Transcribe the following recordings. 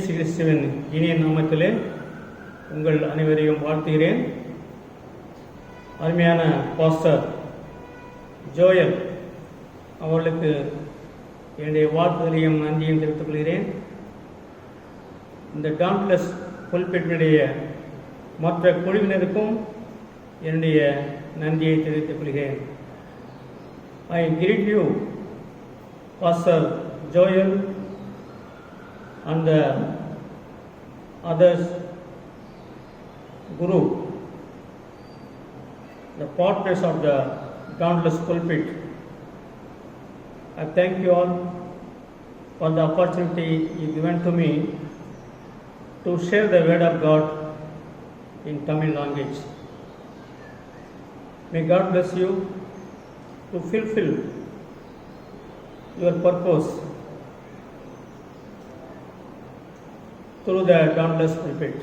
இயேசு கிறிஸ்துவின் இனிய நாமத்திலே உங்கள் அனைவரையும் வாழ்த்துகிறேன். அருமையான பாஸ்டர் ஜோயல் அவர்களுக்கு என்னுடைய வாழ்த்துதலையும் நன்றியும் தெரிவித்துக் கொள்கிறேன். இந்த டான்லெஸ் புல்பிட்டினுடைய மற்ற குழுவினருக்கும் என்னுடைய நன்றியை தெரிவித்துக் கொள்கிறேன். I greet you, Pastor Joel and the others group, the partners of the Dauntless Pulpit. I thank you all for the opportunity you given to me to share the word of God in Tamil language. May God bless you to fulfill your purpose through the Dauntless Pulpit.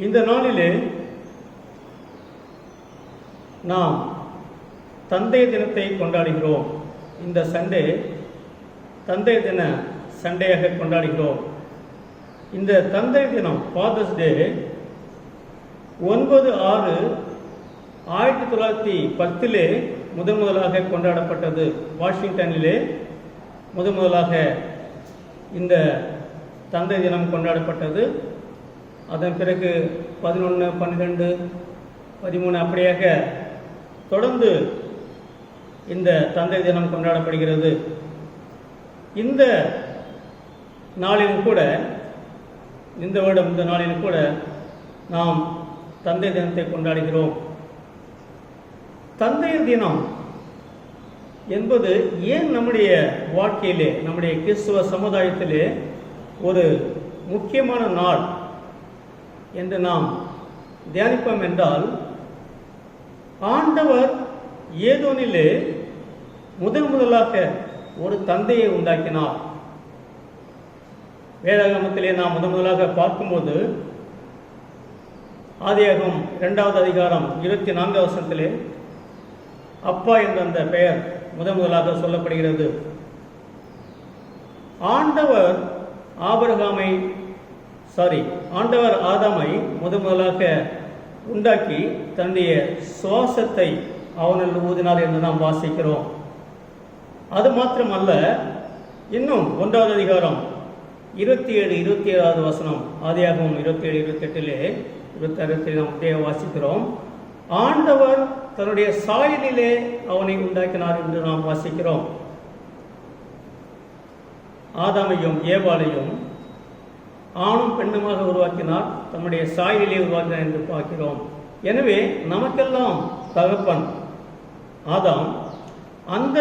இந்த நாளிலே நாம் தந்தை தினத்தை கொண்டாடுகிறோம். இந்த Sunday தந்தை தின சண்டையாக கொண்டாடுகிறோம். இந்த தந்தை தினம் ஃபாதர்ஸ் டே 9/6/1910 முதலாக கொண்டாடப்பட்டது. வாஷிங்டனிலே முதலாக இந்த தந்தை தினம் கொண்டாடப்பட்டது. அதன் பிறகு 11, 12, 13 அப்படியாக தொடர்ந்து இந்த தந்தை தினம் கொண்டாடப்படுகிறது. இந்த நாளிலும் கூட இந்த வருடம் இந்த நாளிலும் கூட நாம் தந்தை தினத்தை கொண்டாடுகிறோம். தந்தை தினம் என்பது ஏன் நம்முடைய வாழ்க்கையிலே நம்முடைய கிறிஸ்துவ சமுதாயத்திலே ஒரு முக்கியமான நாள் என்று நாம் தியானிப்போம் என்றால், ஆண்டவர் ஏதோனிலே முதலாக ஒரு தந்தையை உண்டாக்கினார். வேதாகமத்திலே நாம் முதலாக பார்க்கும்போது ஆதியாகமம் 2வது அதிகாரம் 24வது வசனத்திலே அப்பா என்ற அந்த பெயர் முதலாக சொல்லப்படுகிறது. ஆண்டவர் ஆதாமை முதலாக உண்டாக்கி தன்னுடைய சுவாசத்தை அவனில் ஊதினார் என்று நாம் வாசிக்கிறோம். அது மாத்திரமல்ல, இன்னும் 1வது அதிகாரம் 27-27வது வசனம், ஆதியாகமம் 27-28 நாம் வாசிக்கிறோம். ஆண்டவர் தன்னுடைய சாயலிலே அவனை உண்டாக்கினார் என்று நாம் வாசிக்கிறோம். ஆதாமையும் ஏவாளையும் ஆணும் பெண்ணுமாக உருவாக்கினார், தன்னுடைய சாயலிலே உருவாக்கினார் என்று பார்க்கிறோம். எனவே நமக்கெல்லாம் தகப்பன் ஆதாம். அந்த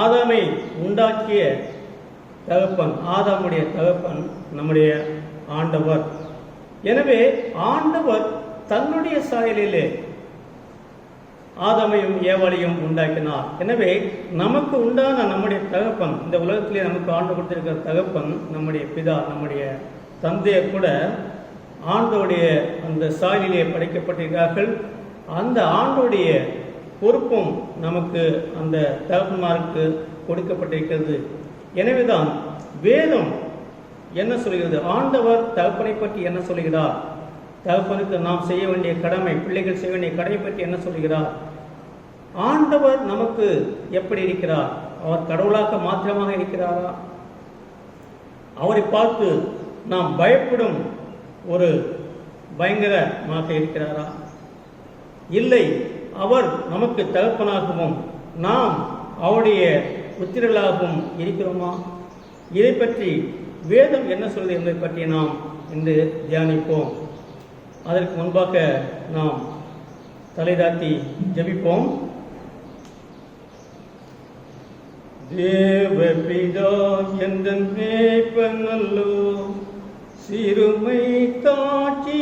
ஆதாமை உண்டாக்கிய தகப்பன், ஆதாமுடைய தகப்பன் நம்முடைய ஆண்டவர். எனவே ஆண்டவர் தன்னுடைய சாயலிலே ஆதாமையும் ஏவாளையும் உண்டாக்கினார். எனவே நமக்கு உண்டான நம்முடைய தகப்பன், இந்த உலகத்திலே நமக்கு ஆண்டு கொடுத்திருக்கிற தகப்பன் நம்முடைய பிதா, நம்முடைய தந்தையை கூட ஆண்டோடைய அந்த சாயலிலே படைக்கப்பட்டிருக்கிறார்கள். அந்த ஆண்டோடைய பொறுப்பும் நமக்கு அந்த தகப்பன்மாருக்கு கொடுக்கப்பட்டிருக்கிறது. எனவேதான் வேதம் என்ன சொல்கிறது? ஆண்டவர் தகப்பனை பற்றி என்ன சொல்கிறார்? தகப்பனுக்கு நாம் செய்ய வேண்டிய கடமை, பிள்ளைகள் செய்ய வேண்டிய கடமை பற்றி என்ன சொல்கிறார்? ஆண்டவர் நமக்கு எப்படி இருக்கிறார்? அவர் கடவுளாக மாத்திரமாக இருக்கிறாரா? அவரை பார்த்து நாம் பயப்படும் ஒரு பயங்கரமாக இருக்கிறாரா? இல்லை, அவர் நமக்கு தகப்பனாகவும் நாம் அவருடைய புத்திரர்களாகவும் இருக்கிறோமா? இதை பற்றி வேதம் என்ன சொல்வது என்பதை பற்றி நாம் இன்று தியானிப்போம். அதற்கு முன்பாக நாம் தலைதாத்தி ஜெபிப்போம். தேவபிதா எந்தன் மேய்ப்பனல்லோ, சிறுமை தாட்சியடையிலனே,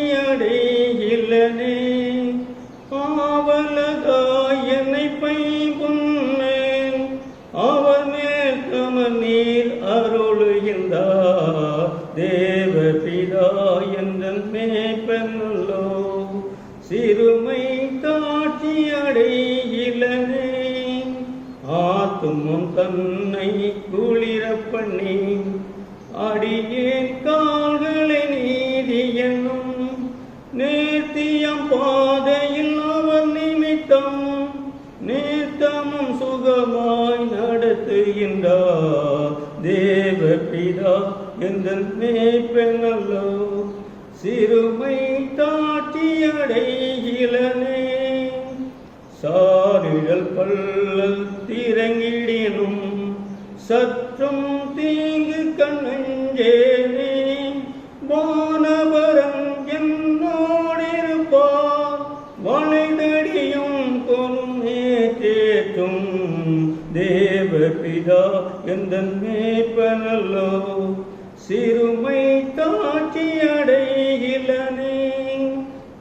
ஆவலதா என்னை பைம்புன்னேன், அவர் மேல் கமநீர் அருளுகின்றார். தேவபிதா எந்தன் மேய்ப்பனல்லோ, சிறுமை தாட்சியடையிலனே, ஆத்ம ஆத்துமம் தன்னை குளிர பண்ணி அடியேன் கால்களை நீதி என்னும் நேர்த்தியம் பாதையில் அவர் நிமித்தம் நேர்த்தமும் சுகமாய் நடத்துகின்றார். தேவ பிதா எந்த மேய்ப்பனல்லோ சிறுமை தாட்சியடைகிலனே. சாரிடல் பள்ளல் திறங்கிடினும் சற்றும் தீங்கு கண்ணஞ்சேனே. வானவரன் என்னோடிருப்பார் வளைதடியும் கொன்மே தேற்றும். தேவ பிதா எந்த மேய்ப்பனல்லோ சிறுமை தாட்சியடைகிலனே.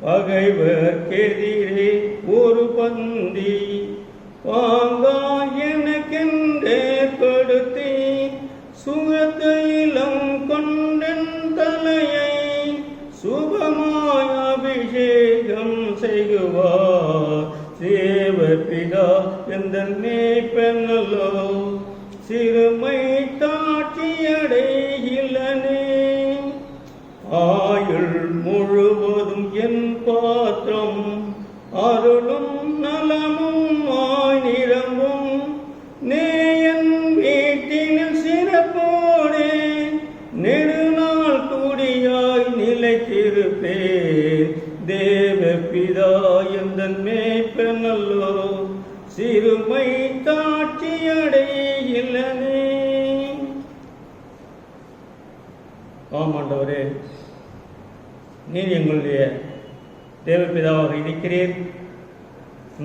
பகைவர்க்கெதிரே ஒரு பந்தி பாங்கா எனக்கென்றேற்படுத்தி சுகத்தையிலம் கொண்டன் தலையை சுபமாய் அபிஷேகம் செய்குவார். தேவ பிதா எந்த மேய்ப்பனல்லோ சிறுமை தாட்சியடைகிலனே. ஆயுள் முழுவதும் என் பாத்திரம் அருளும் நலமும் ஆய் நிரம்பும். நேயன் வீட்டினில் சிறப்போடே நெடுநாள் கூடியாய் நிலைத்திருப்பேன். தேவ பிதா எந்த மேய்ப்பனல்லோ சிறுமை தாட்சியடைகிலனே. ஆமாண்டவரே, நீர் எங்களுடைய தேவபிதாவாக இருக்கிறீர்.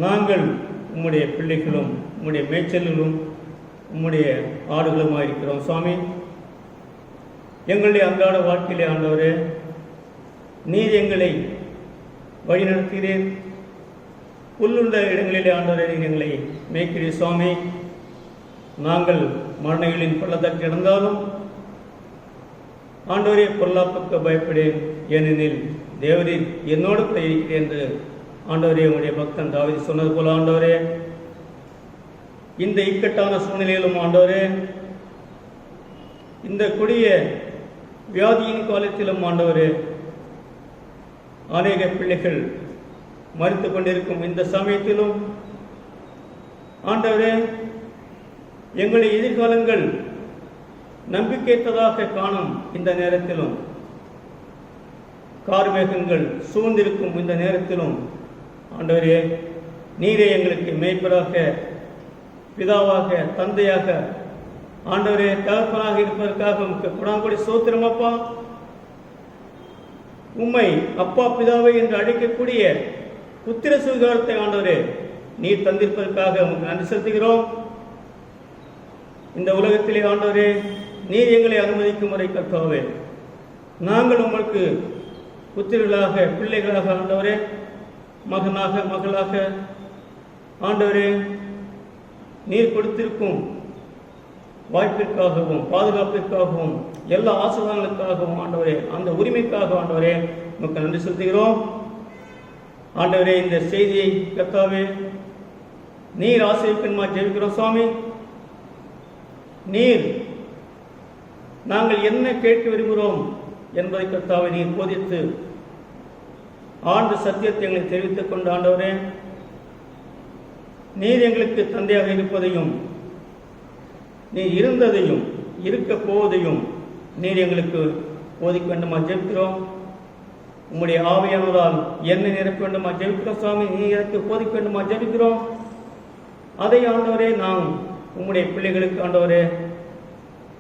நாங்கள் உம்முடைய பிள்ளைகளும் உம்முடைய மேய்ச்சல்களும் உம்முடைய ஆடுகளுமாக இருக்கிறோம். சுவாமி, எங்களுடைய அன்றாட வாழ்க்கையிலே ஆண்டவரே நீர் எங்களை வழிநடத்துகிறீர். புல்லுள்ள இடங்களிலே ஆண்டவரே நீர் எங்களை மேய்க்கிறீர். சுவாமி, நாங்கள் மரணைகளின் பள்ளத்தாக்கில் இருந்தாலும் ஆண்டவரே பொருளாப்புக்கு பயப்படேன், ஏனெனில் தேவரீர் என்னோடு கூட இருக்கிறேன் என்று ஆண்டவரே உங்களுடைய பக்தன் தாவீது சொன்னது போல ஆண்டவரே இந்த இக்கட்டான சூழ்நிலையிலும் ஆண்டவரே இந்த கொடிய வியாதியின் காலத்திலும் ஆண்டவரே அநேக பிள்ளைகள் மறித்து கொண்டிருக்கும் இந்த சமயத்திலும் ஆண்டவரே எங்களுடைய எதிர்காலங்கள் நம்பிக்கையற்றதாக காணும் இந்த நேரத்திலும் கார்மேகங்கள் சூழ்ந்திருக்கும் இந்த நேரத்திலும் ஆண்டவரே நீரே எங்களுக்கு மேய்ப்பராக பிதாவாக தந்தையாக ஆண்டவரே தகப்பனாக இருப்பதற்காக உமக்கு குணாங்கொடி சோத்திரம். அப்பா, உம்மை அப்பா பிதாவை என்று அழைக்கக்கூடிய புத்திர சுகாரத்தை ஆண்டவரே நீர் தந்திருப்பதற்காக உமக்கு நன்றி செலுத்துகிறோம். இந்த உலகத்திலே ஆண்டவரே நீர் எங்களை அனுமதிக்கும் முறை கர்த்தாவே நாங்கள் உங்களுக்கு புத்திரர்களாக பிள்ளைகளாக ஆண்டவரே மகனாக மகளாக ஆண்டவரே நீர் கொடுத்திருக்கும் வாய்ப்பிற்காகவும் பாதுகாப்பிற்காகவும் எல்லா ஆசீர்வாதங்களுக்காகவும் ஆண்டவரே அந்த உரிமைக்காக ஆண்டவரே நமக்கு நன்றி செலுத்துகிறோம். ஆண்டவரே இந்த செய்தியை கர்த்தாவே நீர் ஆசீர்வதிக்கணுமா ஜெபிக்கிறோம். சுவாமி, நீர் நாங்கள் என்ன கேட்க விரும்புகிறோம் என்பதை கர்த்தாவை நீர் போதித்து ஆண்டு சத்தியத்தை எங்களை தெரிவித்துக் கொண்டு ஆண்டவரே நீர் எங்களுக்கு தந்தையாக இருப்பதையும் நீர் இருந்ததையும் இருக்க போவதையும் நீர் எங்களுக்கு போதிக்க வேண்டுமா ஜெபிக்கிறோம். உம்முடைய ஆவியானதால் என்னை நிரப்ப வேண்டுமா ஜெபிக்கிறோம். சுவாமி, நீர் எனக்கு போதிக்க வேண்டுமா ஜெபிக்கிறோம். அதை ஆண்டவரே நாம் உம்முடைய பிள்ளைகளுக்கு ஆண்டவரே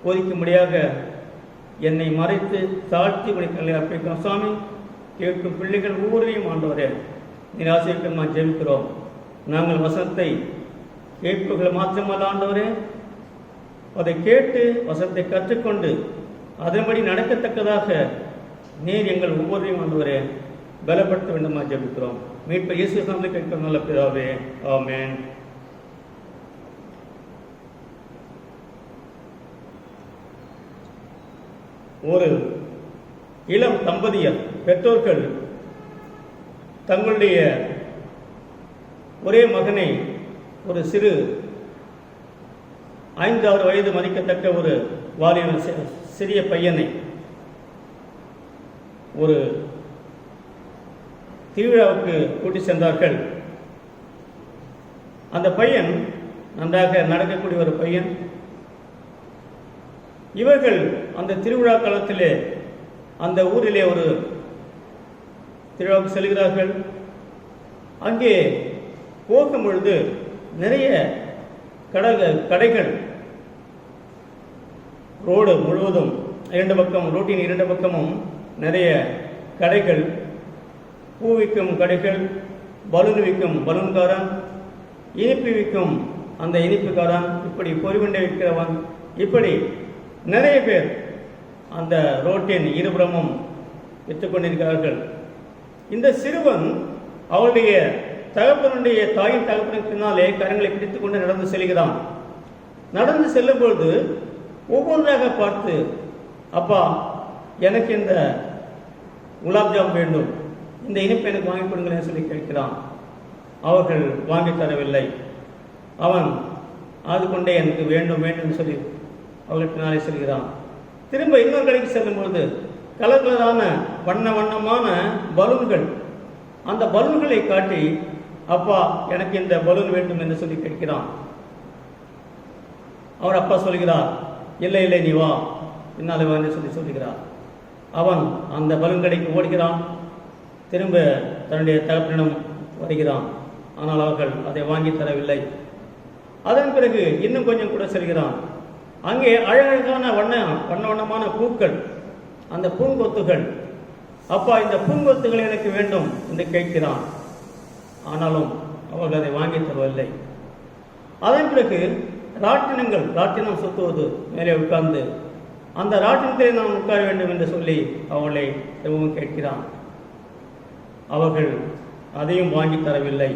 போதிக்கும்படியாக என்னை மறைத்து தாழ்த்தி உடைய அர்ப்பணிக்கிறோம். சுவாமி, கேட்கும் பிள்ளைகள் ஒவ்வொருவரையும் ஆண்டவரே நீர் ஆசீர்வதிக்கணுமா ஜெபிக்கிறோம். நாங்கள் வசனத்தை கேட்புகள் மாற்றமல்ல ஆண்டவரே, அதை கேட்டு வசனத்தை கற்றுக்கொண்டு அதன்படி நடக்கத்தக்கதாக நீர் எங்கள் ஒவ்வொருவரையும் ஆண்டவரே பலப்படுத்த வேண்டுமா ஜெபிக்கிறோம். மீட்பை இயேசு நாமத்தில் கேட்கிறோம் நல்ல பிதாவே, ஆமென். ஒரு இளம் தம்பதியர் பெற்றோர்கள் தங்களுடைய ஒரே மகனை ஒரு சிறு 5-6 வயது மதிக்கத்தக்க ஒரு வாலிப சிறிய பையனை ஒரு திருவிழாவுக்கு கூட்டி சென்றார்கள். அந்த பையன் நன்றாக நடக்கக்கூடிய ஒரு பையன். இவர்கள் அந்த திருவிழா காலத்திலே அந்த ஊரிலே ஒரு திருவிழாவுக்கு செல்கிறார்கள். அங்கே போகும் பொழுது நிறைய கடைகள், ரோடு முழுவதும் ரோட்டின் 2 பக்கமும் நிறைய கடைகள், பூ விற்கும் கடைகள், பலூன் விற்கும் பலூன்காரன், இனிப்பு விற்கும் அந்த இனிப்புக்காரன், இப்படி பொறிவண்டை விற்கிறவன், இப்படி நிறைய பேர் அந்த ரோட்டின் இருபுறமும் விற்றுக் கொண்டிருக்கிறார்கள். இந்த சிறுவன் அவளுடைய தகப்பனுடைய தாயின் தகப்பனுக்கு பின்னாலே கரங்களை பிடித்துக் கொண்டு நடந்து செல்கிறான். நடந்து செல்லும் பொழுது ஒவ்வொன்றாக பார்த்து, அப்பா எனக்கு இந்த குலாப்ஜாம் வேண்டும், இந்த இனிப்பு எனக்கு வாங்கி கொடுங்களேன்னு சொல்லி கேட்கிறான். அவர்கள் வாங்கி தரவில்லை. அவன் அது கொண்டே எனக்கு வேண்டும் வேண்டும் சொல்லி அவர்கள் பின்னாலே செல்கிறான். திரும்ப இன்னொரு கடைக்கு செல்லும் பொழுது கலர் கலரான வண்ணமான பலூன்கள், அந்த பலூன்களை காட்டி, அப்பா எனக்கு இந்த பலூன் வேண்டும் என்று சொல்லி கேட்கிறான். அவர் அப்பா சொல்கிறார், இல்லை இல்லை நீ வா, பின்னாலே வா என்று சொல்லுகிறார். அவன் அந்த பலூன் கடைக்கு ஓடுகிறான். திரும்ப தன்னுடைய தகப்பனிடம் வருகிறான். ஆனால் அவர்கள் அதை வாங்கி தரவில்லை. அதன் பிறகு இன்னும் கொஞ்சம் கூட செல்கிறான். அங்கே அழகழகான வண்ணமான பூக்கள், அந்த பூங்கொத்துகள், அப்பா இந்த பூங்கொத்துகள் எனக்கு வேண்டும் என்று கேட்கிறான். ஆனாலும் அவர்கள் அதை வாங்கி தரவில்லை. அதன் பிறகு ராட்டினம் சுத்துவது, மேலே உட்கார்ந்து அந்த ராட்டினத்தை நாம் உட்கார வேண்டும் என்று சொல்லி அவளை எதுவும் கேட்கிறான். அவர்கள் அதையும் வாங்கி தரவில்லை.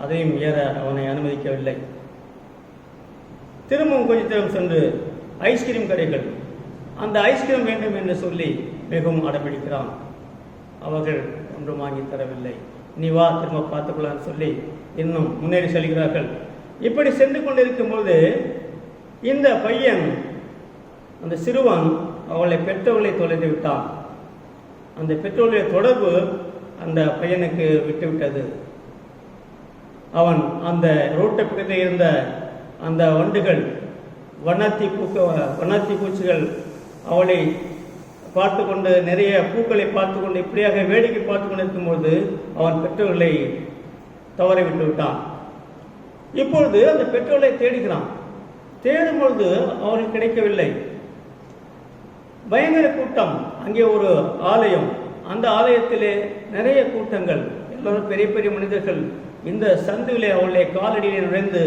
அதையும் ஏற அவனை அனுமதிக்கவில்லை. திரும்பவும் கொஞ்ச தூரம் சென்று ஐஸ்கிரீம் கடைகள், அந்த ஐஸ்கிரீம் வேண்டும் என்று சொல்லி மிகவும் அடம்பிடிக்கிறான். அவர்கள் ஒன்றும் வாங்கி தரவில்லை. நீ வா, திரும்ப பார்த்துக்கொள்ளான்னு சொல்லி இன்னும் முன்னேறி செல்கிறார்கள். இப்படி சென்று கொண்டிருக்கும் போது இந்த பையன், அந்த சிறுவன், அவளை பெற்றோர்களை தொலைந்து விட்டான். அந்த பெற்றோருடைய தொடர்பு அந்த பையனுக்கு விட்டுவிட்டது. அவன் அந்த ரோட்டை பக்கத்தில் இருந்த அந்த வண்டுகள், வண்ணாத்தி பூச்சிகள் அவளை பார்த்து கொண்டு, நிறைய பூக்களை பார்த்து கொண்டு, இப்படியாக வேடிக்கை பார்த்து கொண்டு இருக்கும்போது அவன் பெற்றோர்களை தவற விட்டு விட்டான். இப்பொழுது அந்த பெற்றோர்களை தேடுகிறான். தேடும் பொழுது அவர்கள் கிடைக்கவில்லை. பயங்கர கூட்டம். அங்கே ஒரு ஆலயம், அந்த ஆலயத்திலே நிறைய கூட்டங்கள், எல்லாரும் பெரிய பெரிய மனிதர்கள். இந்த சந்துவிலே அவளுடைய காலடியிலே நுழைந்து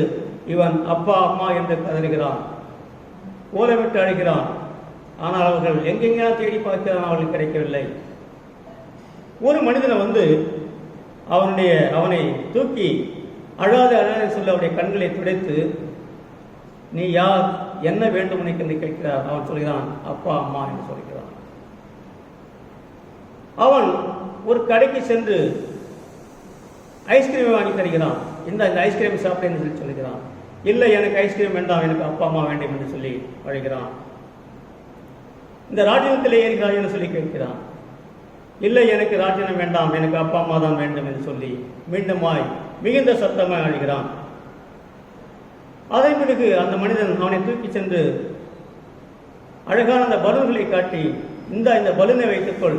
இவன் அப்பா அம்மா என்று கதறுகிறான், ஓலமிட்டு அழைக்கிறான். ஆனால் அவர்கள் எங்கெங்கா தேடி பார்க்கிறான், அவர்கள் கிடைக்கவில்லை. ஒரு மனிதனை வந்து அவனை தூக்கி அழாத சொல்ல அவருடைய கண்களை துடைத்து, நீ யார், என்ன வேண்டும் உனக்கு என்று கேட்கிறார். அவன் சொல்கிறான், அப்பா அம்மா என்று சொல்கிறான். அவன் ஒரு கடைக்கு சென்று ஐஸ்கிரீமை வாங்கி தருகிறான். இந்த ஐஸ்கிரீம் சாப்பிட என்று சொல்லி சொல்கிறான். இல்லை, எனக்கு ஐஸ்கிரீம் வேண்டாம், எனக்கு அப்பா அம்மா வேண்டும் என்று சொல்லி அழைக்கிறான். இந்த ராட்டினத்தில் ஏறுகிறாய் என்று சொல்லி கேட்கிறான். இல்லை, எனக்கு ராட்டினம் வேண்டாம், எனக்கு அப்பா அம்மா தான் வேண்டும் என்று சொல்லி மீண்டுமாய் மிகுந்த சத்தமாய் அழுகிறான். அதன் பிறகு அந்த மனிதன் அவனை தூக்கி சென்று அழகான அந்த பலூன்களை காட்டி, இந்த பலூனை வைத்துக்கொள்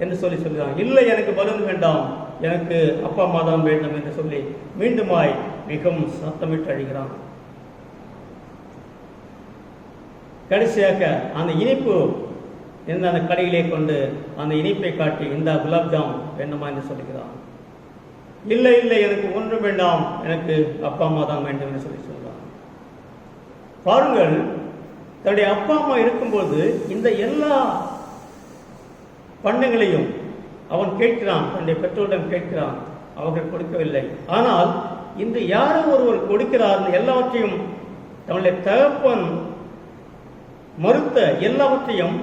என்று சொல்லி சொல்கிறான். இல்லை, எனக்கு பலூன் வேண்டாம், எனக்கு அப்பா அம்மா தான் வேண்டும் என்று சொல்லி மீண்டுமாய் மிகவும் சத்தமிட்டு அழுகிறான். கடைசியாக அந்த இனிப்பு இருந்த அந்த கடையிலே கொண்டு அந்த இனிப்பை காட்டி, இந்த குலாப்ஜாம் வேண்டுமா என்று சொல்லுகிறான். இல்லை இல்லை, எனக்கு ஒன்றும் வேண்டாம், எனக்கு அப்பா அம்மா தான் வேண்டும் என்று சொல்லி சொல்கிறான். பாருங்கள், தன்னுடைய அப்பா அம்மா இருக்கும்போது இந்த எல்லா பண்டங்களையும் அவன் கேட்கிறான், தன்னுடைய பெற்றோரிடம் கேட்கிறான். அவர்கள் கொடுக்கவில்லை. ஆனால் இன்று யாரோ ஒருவர் கொடுக்கிறார். எல்லாவற்றையும் தன்னுடைய தகப்பன் மறுத்த எல்லாவற்றையும்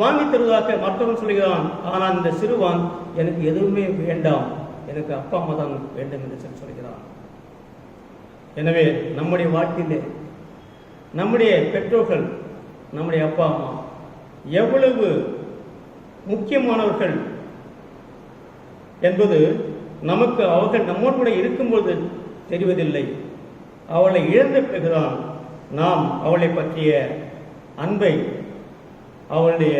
வாங்கி தருவதாக மற்றவன் சொல்கிறான். ஆனால் இந்த சிறுவன், எனக்கு எதுவுமே வேண்டாம், எனக்கு அப்பா அம்மா தான் வேண்டும் என்று சொல்கிறான். எனவே நம்முடைய வாழ்க்கையிலே நம்முடைய பெற்றோர்கள், நம்முடைய அப்பா அம்மா எவ்வளவு முக்கியமானவர்கள் என்பது நமக்கு அவர்கள் நம்மோடு கூட இருக்கும்போது தெரிவதில்லை. அவளை இழந்த பிறகுதான் நாம் அவளை பற்றிய அன்பை, அவளுடைய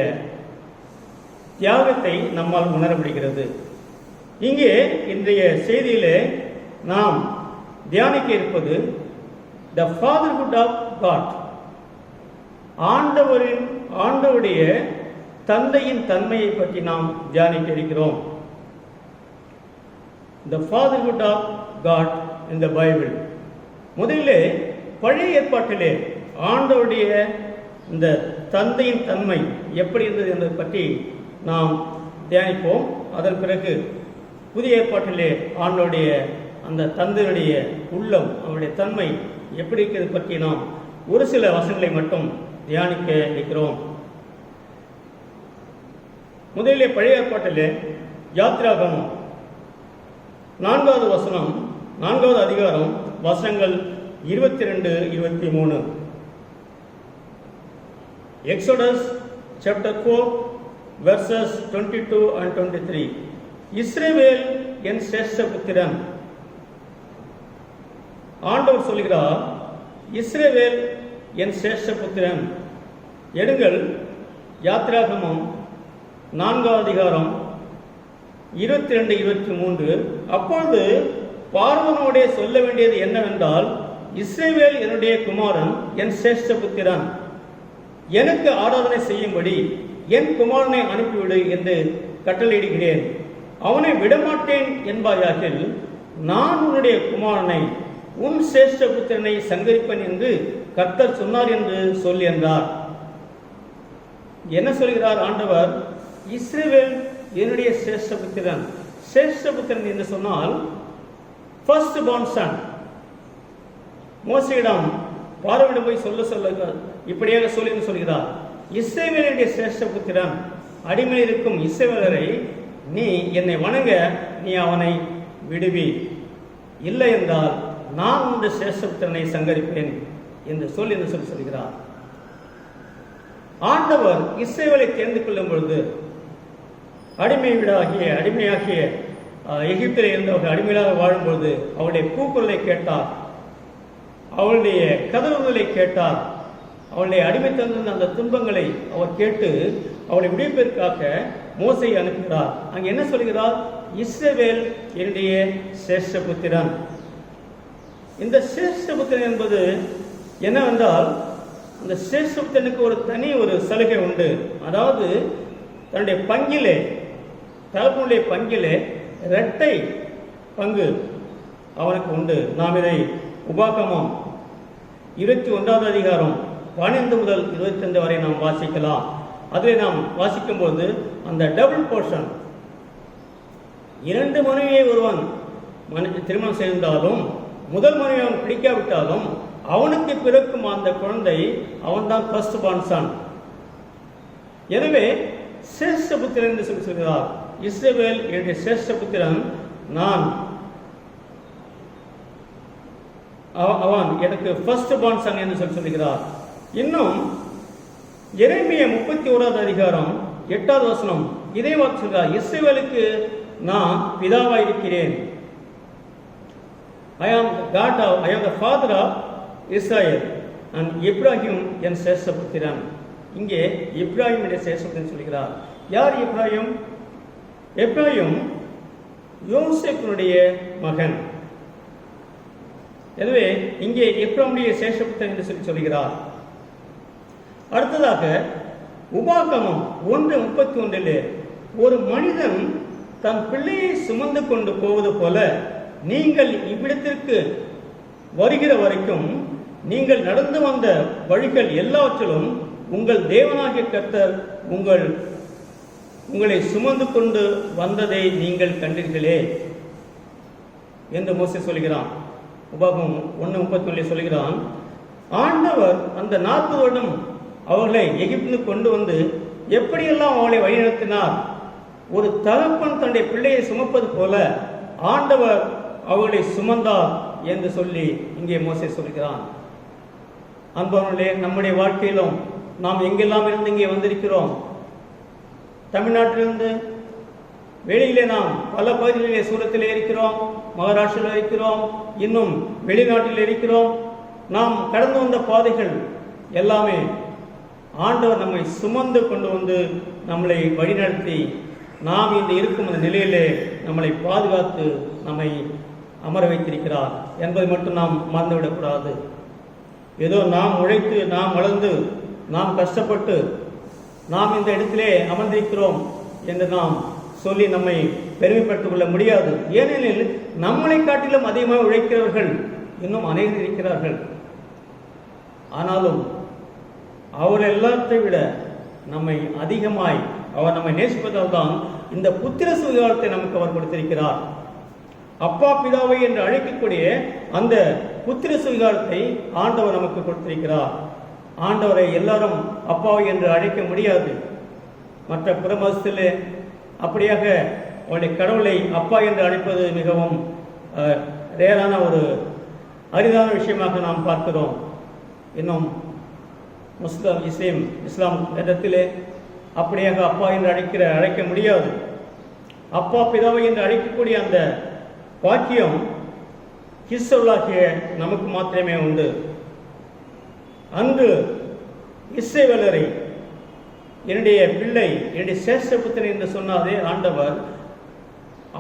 தியாகத்தை நம்மால் உணர முடிகிறது. இங்கே இன்றைய செய்தியிலே நாம் தியானிக்க இருப்பது த ஃபாதர்ஹுட் ஆஃப் காட். ஆண்டவருடைய தந்தையின் தன்மையை பற்றி நாம் தியானிக்க இருக்கிறோம். The fatherhood of God in the Bible. முதலிலே பழைய ஏற்பாட்டிலே ஆண்டவருடைய இந்த தந்தையின் தன்மை எப்படி இருந்தது என்பதை பற்றி நாம் தியானிப்போம். அதன் பிறகு புதிய ஏற்பாட்டிலே ஆண்டவருடைய அந்த தந்தையுடைய உள்ளம், அவருடைய தன்மை எப்படி இருக்கிறது பற்றி நாம் ஒரு சில வசனங்களை மட்டும் தியானிக்க இருக்கிறோம். முதலிலே பழைய ஏற்பாட்டிலே யாத்திராகமம் 4வது வசனம், 4வது அதிகாரம், வசனங்கள் 22, 23. Exodus chapter 4 verses 22 and 23. இஸ்ரவேல் என் சிரேஷ்ட புத்திரன். ஆண்டவர் சொல்கிறார், இஸ்ரவேல் என் சிரேஷ்ட புத்திரன். எடுங்கள் யாத்திராகமம் 4வது அதிகாரம் 22, 23. அப்பொழுது பார்வோனோடே சொல்ல வேண்டியது என்னவென்றால், இஸ்ரவேல் என்னுடைய குமாரன், என் சிரேஷ்ட புத்திரன். எனக்கு ஆராதனை செய்யும்படி என் குமாரனை அனுப்பிவிடு என்று கட்டளையிடுகிறேன். அவனை விடமாட்டேன் என்பாயாகில் நான் உன்னுடைய குமாரனை, உன் சிரேஷ்ட புத்திரனை சங்கரிப்பேன் என்று கர்த்தர் சொன்னார் என்று சொல்லி என்றார். என்ன சொல்கிறார் ஆண்டவர்? இஸ்ரவேல் என்னுடைய சிரேஷ்ட புத்திரன். சிரேஷ்ட புத்திரன் என்று சொன்னால் ஃபர்ஸ்ட் பார்ன் சன். மோசேயிடம் பார்வோனிடம் போய் சொல்ல இப்படியாக சொல்லி சொல்கிறார், இஸ்ரவேலுடைய சிரேஷ்ட புத்திரன், அடிமையில் இருக்கும் இஸ்ரவேலரை நீ என்னை வணங்க நீ அவனை விடுவி, இல்லை என்றால் நான் உன்னுடைய சிரேஷ்ட புத்திரனை சங்கரிப்பேன் என்று சொல்லி சொல்கிறார். ஆண்டவர் இஸ்ரவேலை தேர்ந்து கொள்ளும் பொழுது அடிமையாகிய எகிப்தில் இருந்தவர்கள் அடிமையாக வாழும்பொழுது அவளுடைய கூக்குரலை கேட்டார், அவளுடைய கதறுதலை கேட்டார், அவளுடைய அடிமைத்தன அந்த துன்பங்களை அவர் கேட்டு அவளை விடுவிப்பதற்காக மோசையை அனுப்புகிறார். அங்கே என்ன சொல்கிறார்? இஸ்ரவேல் என்னுடைய சிரேஷ்ட புத்திரன். இந்த சிரேஷ்ட புத்திரன் என்பது என்னவென்றால், அந்த சிரேஷ்ட புத்திரனுக்கு ஒரு தனி சலுகை உண்டு. அதாவது தன்னுடைய பங்கிலே, தகப்பனுடைய பங்கிலே இரட்டை பங்கு அவனுக்கு உண்டு. நாம் இதை உபாகமம் 21வது அதிகாரம் 12 முதல் 25 வரை நாம் வாசிக்கலாம். அதில் நாம் வாசிக்கும் போது அந்த டபுள் போர்ஷன், 2 மனைவியை ஒருவன் திருமணம் செய்தாலும் முதல் மனைவி அவன் பிடிக்காவிட்டாலும் அவனுக்கு பிறக்கும் அந்த குழந்தை அவன்தான் ஃபர்ஸ்ட் பார்ன் சன். எனவே சிரேஷ்ட புத்திரன் என்று சொல்கிறார். இஸ்ரவேல் என்னுடைய சிரேஷ்ட புத்திரன், அவன் எனக்கு ஃபர்ஸ்ட் பார்ன் சன் என்று சொல்கிறார். இன்னும் எரேமியா 31வது அதிகாரம் 8வது வசனம் இதே வாக்கு சொல்கிறார், இஸ்ரவேலுக்கு நான் பிதாவாய் இருக்கிறேன். I am the father of Israel and Ibrahim என் சிரேஷ்ட புத்திரன். இங்கே இப்ராஹிம் என்ற சிரேஷ்ட புத்திரன் சொல்கிறார். யார் இப்ராஹிம்? எப்ராஹிம் யோசேப்பினுடைய மகன். எனவே இங்கே எப்ராஹிமுடைய சிரேஷ்ட புத்திரன் என்று சொல்கிறார். அடுத்ததாக உபாகமம் 1:31 ஒரு மனிதன் தன் பிள்ளையை சுமந்து கொண்டு போவது போல நீங்கள் இவ்விடத்திற்கு வருகிற வரைக்கும் நீங்கள் நடந்து வந்த வழிகள் எல்லாவற்றிலும் உங்கள் தேவனாகிய கர்த்தர் உங்களை சுமந்து கொண்டு வந்ததை நீங்கள் கண்டீர்களே என்று மோசே சொல்கிறான். உபாகமம் 1:31 சொல்கிறான், ஆண்டவர் அந்த 40 வருடம் அவர்களை எகிப்திற்கு கொண்டு வந்து எப்படியெல்லாம் அவளை வழிநடத்தினார். ஒரு தகப்பன் தன்னுடைய பிள்ளையை சுமப்பது போல ஆண்டவர் அவர்களை சுமந்தார் என்று சொல்லி இங்கே மோசே சொல்கிறான். அன்பவர்களே, நம்முடைய வாழ்க்கையிலும் நாம் எங்கெல்லாம் இருந்து இங்கே வந்திருக்கிறோம். தமிழ்நாட்டிலிருந்து வெளியிலே நாம் பல பகுதிகளிலே சூரத்திலே இருக்கிறோம், மகாராஷ்டிராவில் இருக்கிறோம், இன்னும் வெளிநாட்டில் இருக்கிறோம். நாம் கடந்து வந்த பாதைகள் எல்லாமே ஆண்டவர் நம்மை சுமந்து கொண்டு வந்து நம்மளை வழிநடத்தி நாம் இந்த இருக்கும் அந்த நிலையிலே நம்மளை பாதுகாத்து நம்மை அமர வைத்திருக்கிறார் என்பதை மட்டும் நாம் மறந்துவிடக்கூடாது. ஏதோ நாம் உழைத்து, நாம் வளர்ந்து, நாம் கஷ்டப்பட்டு நாம் இந்த இடத்திலே அமர்ந்திருக்கிறோம் என்று நாம் சொல்லி நம்மை பெருமைப்படுத்திக் கொள்ள முடியாது. ஏனெனில் நம்மளை காட்டிலும் அதிகமாக உழைக்கிறவர்கள் இன்னும் அநேகர் இருக்கிறார்கள். ஆனாலும் அவர் எல்லாத்தை விட நம்மை அதிகமாய் அவர் நம்மை நேசிப்பதால் தான் இந்த புத்திர சுவிகாரத்தை நமக்கு அவர் கொடுத்திருக்கிறார். அப்பா பிதாவை என்று அழைக்கக்கூடிய அந்த புத்திர சுவிகாரத்தை ஆண்டவர் நமக்கு கொடுத்திருக்கிறார். ஆண்டவரை எல்லாரும் அப்பாவை என்று அழைக்க முடியாது. மற்ற புறமதத்திலே அப்படியாக அவருடைய கடவுளை அப்பா என்று அழைப்பது மிகவும் ரேரான ஒரு அரிதான விஷயமாக நாம் பார்க்கிறோம். இன்னும் இஸ்லாம் இடத்திலே அப்படியாக அப்பா என்று அழைக்க முடியாது. அப்பா பிதாவை என்று அழைக்கக்கூடிய அந்த வாக்கியம் கிறிஸ்தவர்களாகிய நமக்கு மாத்திரமே உண்டு. அன்று இஸ்ரவேலரை என்னுடைய பிள்ளை, என்னுடைய சேஷ்ட புத்திரன் என்று சொன்னாதே ஆண்டவர்,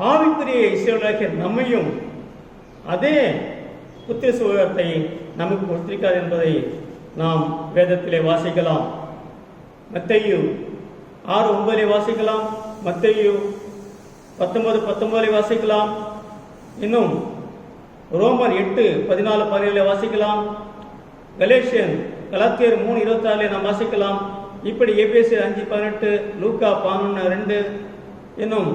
ஆவிக்குரிய இஸ்ரவேலராகிய நம்மையும் அதே புத்திர சுவிகாரத்தை நமக்கு கொடுத்திருக்கார் என்பதை நாம் வேதத்திலே வாசிக்கலாம். மத்தேயு 6:9 வாசிக்கலாம், மத்தேயு 19:19 வாசிக்கலாம், இன்னும் ரோமர் 8:14-17 வாசிக்கலாம், கலாத்தியர் 3:26 நாம் வாசிக்கலாம். இப்படி எபேசியர் 5:18, லூக்கா 11:2, இன்னும்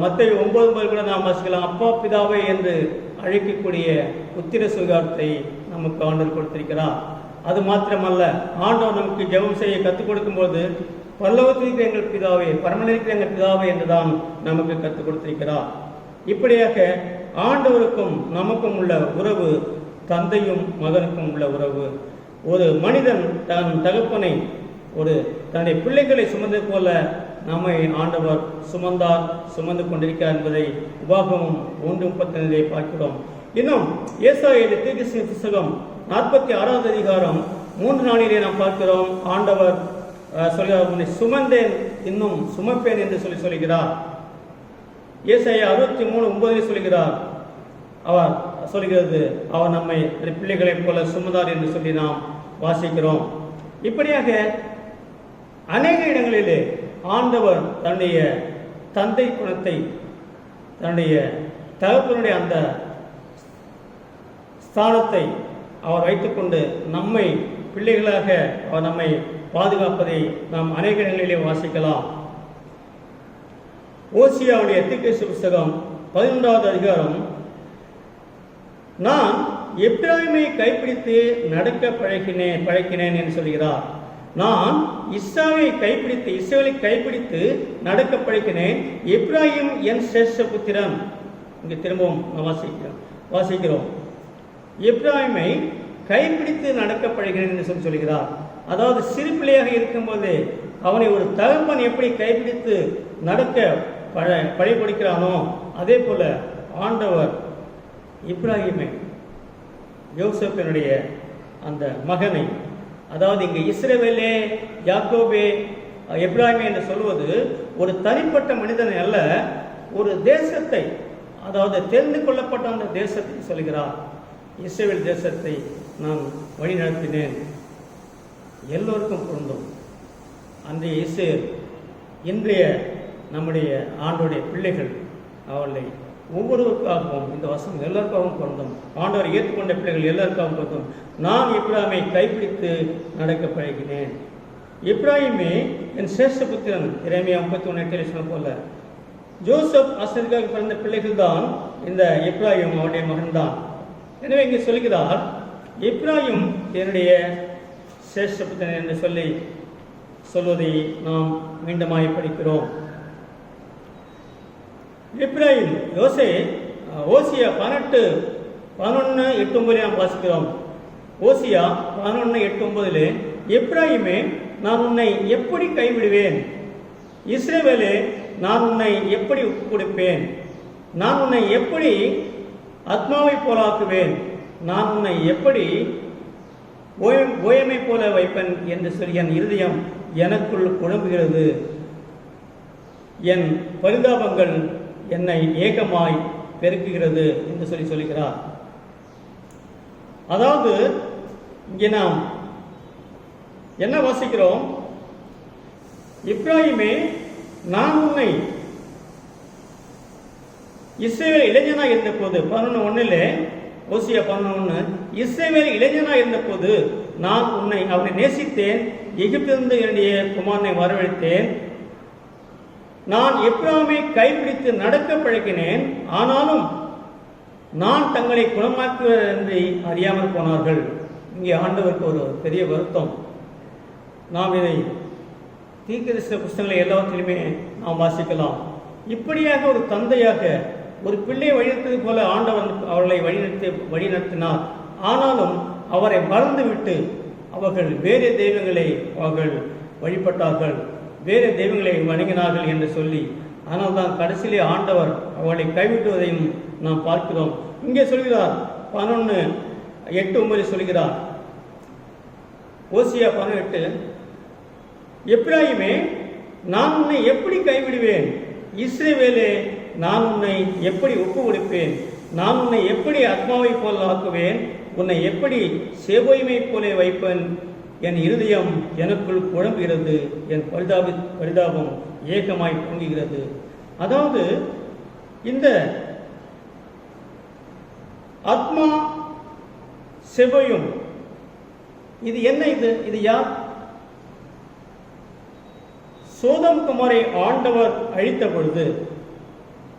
மத்தேயு 9:9 கூட நாம் வாசிக்கலாம். அப்பா பிதாவை என்று அழைக்கக்கூடிய புத்திர சுவிகாரத்தை நமக்கு ஆண்டவர் கொடுத்திருக்கிறார். அது மாத்திரமல்ல, ஆண்டவர் நமக்கு ஜெபம் செய்ய கற்றுக் கொடுக்கும்போது பரலோகத்தில் இருக்கிற எங்கள் பிதாவே, பரமனில் இருக்கிற எங்கள் பிதாவே என்றுதான் நமக்கு கற்றுக் கொடுத்திருக்கிறார். இப்படியாக ஆண்டவருக்கும் நமக்கும் உள்ள உறவு தந்தையும் மகனுக்கும் உள்ள உறவு. ஒரு மனிதன் தன் தகப்பனை தன்னுடைய பிள்ளைகளை சுமந்தது போல நம்மை ஆண்டவர் சுமந்து கொண்டிருக்கிறார் என்பதை உபாகமம் 1:35 பார்க்கிறோம். இன்னும் ஏசாயா தீர்க்கதரிசி புத்தகம் 46வது அதிகாரம் 3:4 நாம் பார்க்கிறோம். ஆண்டவர் சொல்கிறார், உன்னை சுமந்தேன் இன்னும் சுமப்பேன் என்று சொல்கிறார். ஏசாயா 63:9 சொல்கிறார், அவர் சொல்கிறது, அவர் நம்மை பிள்ளைகளைப் போல சுமந்தார் என்று சொல்லி நாம் வாசிக்கிறோம். இப்படியாக அநேக இடங்களிலே ஆண்டவர் தன்னுடைய தந்தை குணத்தை, தன்னுடைய தகப்பனுடைய அந்த ஸ்தானத்தை அவர் வைத்துக்கொண்டு நம்மை பிள்ளைகளாக அவர் நம்மை பாதுகாப்பதை நாம் அநேக இடங்களிலே வாசிக்கலாம். ஓசியாவுடைய தீர்க்கதரிசி புத்தகம் 11வது அதிகாரம், நான் எப்பிராயீமை கைப்பிடித்து நடக்க பழக்கினேன் என்று சொல்கிறார். நான் இஸ்ரவேலை கைப்பிடித்து நடக்க பழக்கினேன். எப்பிராயீம் என் சேஷ்ட புத்திரன். இங்கு திரும்பவும் வாசிக்கிறோம். எப்பிராயீமை கைப்பிடித்து நடக்க பழகினேன் என்று சொல்கிறார். அதாவது சிறு பிள்ளையாக இருக்கும்போது அவனை ஒரு தகப்பன் எப்படி கைப்பிடித்து நடக்க பழைப்படுக்கிறானோ அதே போல ஆண்டவர் இப்ராஹிமை, யோசேப்பினுடைய அந்த மகனை, அதாவது இங்கு இஸ்ரவேலே, யாக்கோபே, எப்ராஹிமே என்று சொல்வது ஒரு தனிப்பட்ட மனிதனை அல்ல, ஒரு தேசத்தை, அதாவது தெரிந்து கொள்ளப்பட்ட அந்த தேசத்தை சொல்கிறார். இஸ்ரவேல் தேசத்தை நான் வழி நடத்தினேன். எல்லோருக்கும் பொருந்தும். அன்றைய இஸ்ரவேல், இன்றைய நம்முடைய ஆண்டோடைய பிள்ளைகள், அவர்களை ஒவ்வொருவருக்காகவும் இந்த வசனம் எல்லாருக்காகவும் பொருந்தும். ஆண்டவரை ஏற்றுக்கொண்ட பிள்ளைகள் எல்லாருக்காகவும் பொருந்தும். நான் இப்ராஹிமை கைப்பிடித்து நடக்க பழகினேன். இப்ராஹிமே என் சேஷ்ட புத்திரன். எரேமியா 31:8 சொன்ன போல ஜோசப் ஆசிரியருக்காக பிறந்த பிள்ளைகள் தான் இந்த இப்ராஹிம், அவருடைய மகன்தான். எனவே இங்கே சொல்கிறார், இப்ராஹிம் என்னுடைய சேஷ்ட புத்திரன் என்று சொல்வதை நாம் மீண்டுமாய் படிக்கிறோம். இப்ராஹிம் ஓசியா 18:11-8 நாம் வாசிக்கிறோம். ஓசியா 11:8-9 எப்பிராயிமே, நான் உன்னை எப்படி கைவிடுவேன்? இஸ்ரவேலே, நான் உன்னை எப்படி ஒப்புக் கொடுப்பேன்? நான் உன்னை எப்படி ஆத்மாவை போலாக்குவேன்? நான் உன்னை எப்படி ஓயமை போல வைப்பேன் என்று சொல்லி என் இருதயம் எனக்குள் குழம்புகிறது. என் பரிதாபங்கள் என்னை ஏகமாய் பெருக்குகிறது என்று சொல்லுகிறார். அதாவது இங்கே நாம் என்ன வாசிக்கிறோம்? எப்பிராயிமே, நான் உன்னை இஸ்ரவேல் இளைஞனா இருந்த போது 11:1 ஓசியா 11:1 இஸ்ரவேல் இளைஞனா இருந்த போது நான் அவனை நேசித்தேன், எகிப்திலிருந்து என்னுடைய குமாரனை வரவழைத்தேன். நான் எப்பிராமை கைப்பிடித்து நடக்க பழக்கினேன், ஆனாலும் நான் தங்களை குணமாக்குவது என்று அறியாமல் போனார்கள். இங்கே ஆண்டவருக்கு ஒரு பெரிய வருத்தம். நாம் இதை தீர்க்கதரிசன புஸ்தகங்களை எல்லாத்திலுமே நாம் வாசிக்கலாம். இப்படியாக ஒரு தந்தையாக ஒரு பிள்ளையை வழிநடத்தது போல ஆண்டவர் அவர்களை வழிநடத்தினார். ஆனாலும் அவரை மறந்துவிட்டு அவர்கள் வேறு தெய்வங்களை அவர்கள் வழிபட்டார்கள், வேறு தெய்வங்களை வணங்கினார்கள் என்று சொல்லி, ஆனால் தான் கடைசியிலே ஆண்டவர் அவர்களை கைவிட்டுவதையும் நாம் பார்க்கிறோம். இங்கே சொல்கிறார் 11:8-9 சொல்கிறார். ஓசியா 18, எப்பிராயிமே, நான் உன்னை எப்படி கைவிடுவேன்? இஸ்ரவேலே, நான் உன்னை எப்படி ஒப்பு கொடுப்பேன்? நான் உன்னை எப்படி ஆத்மாவை போல் ஆக்குவேன்? உன்னை எப்படி சேபோய்மை போலே வைப்பேன்? என் இருதயம் எனக்குள் குழம்புகிறது, என் பரிதாபம் ஏகமாய் பொங்குகிறது. அதாவது இந்த ஆத்மா செபோயும், இது என்ன? இது யார்? சோதம் குமாரை ஆண்டவர் அழித்த பொழுது,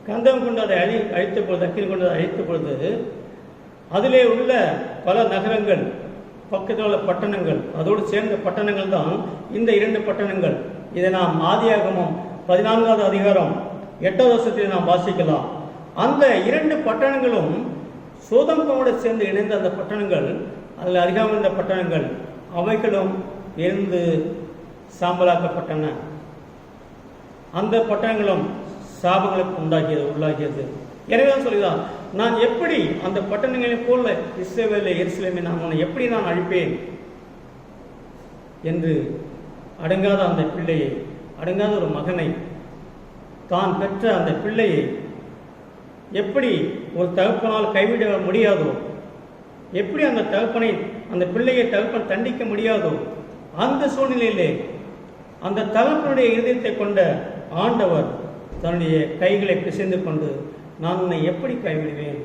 கந்தம் கொண்டு அதை அழித்த பொழுது, அக்கில் கொண்டு அழித்த பொழுது, அதிலே உள்ள பல நகரங்கள், பக்கத்தில் உள்ள பட்டணங்கள், அதோடு சேர்ந்த பட்டணங்கள் தான் இந்த 2 பட்டணங்கள். இதை நாம் ஆதியாகமம் 14வது அதிகாரம் 8வது வருஷத்தில் நாம் வாசிக்கலாம். அந்த 2 பட்டணங்களும் சோதமோடு சேர்ந்து இணைந்த அந்த பட்டணங்கள், அதில் அருகாமைந்த பட்டணங்கள், அவைகளும் எரிந்து சாம்பலாக்கப்பட்டன. அந்த பட்டணங்களும் சாபங்களுக்கு உள்ளாகியது. எனவே தான் சொல்லுதான், நான் எப்படி அந்த பட்டணங்களைப் போல இஸ்ரவேலை எருசலேமை நான் எப்படி நான் அழிப்பேன் என்று அடங்காத அந்த பிள்ளையை, அடங்காத ஒரு மகனை, தான் பெற்ற அந்த பிள்ளையை எப்படி ஒரு தகப்பனால் கைவிட முடியாதோ, எப்படி அந்த தகப்பனை, அந்த பிள்ளையை தகப்பன் தண்டிக்க முடியாதோ, அந்த சூழ்நிலையிலே அந்த தகப்பனுடைய இதயத்தை கொண்ட ஆண்டவர் தன்னுடைய கைகளை பிசைந்து கொண்டு, நான் உன்னை எப்படி கைவிடுவேன்?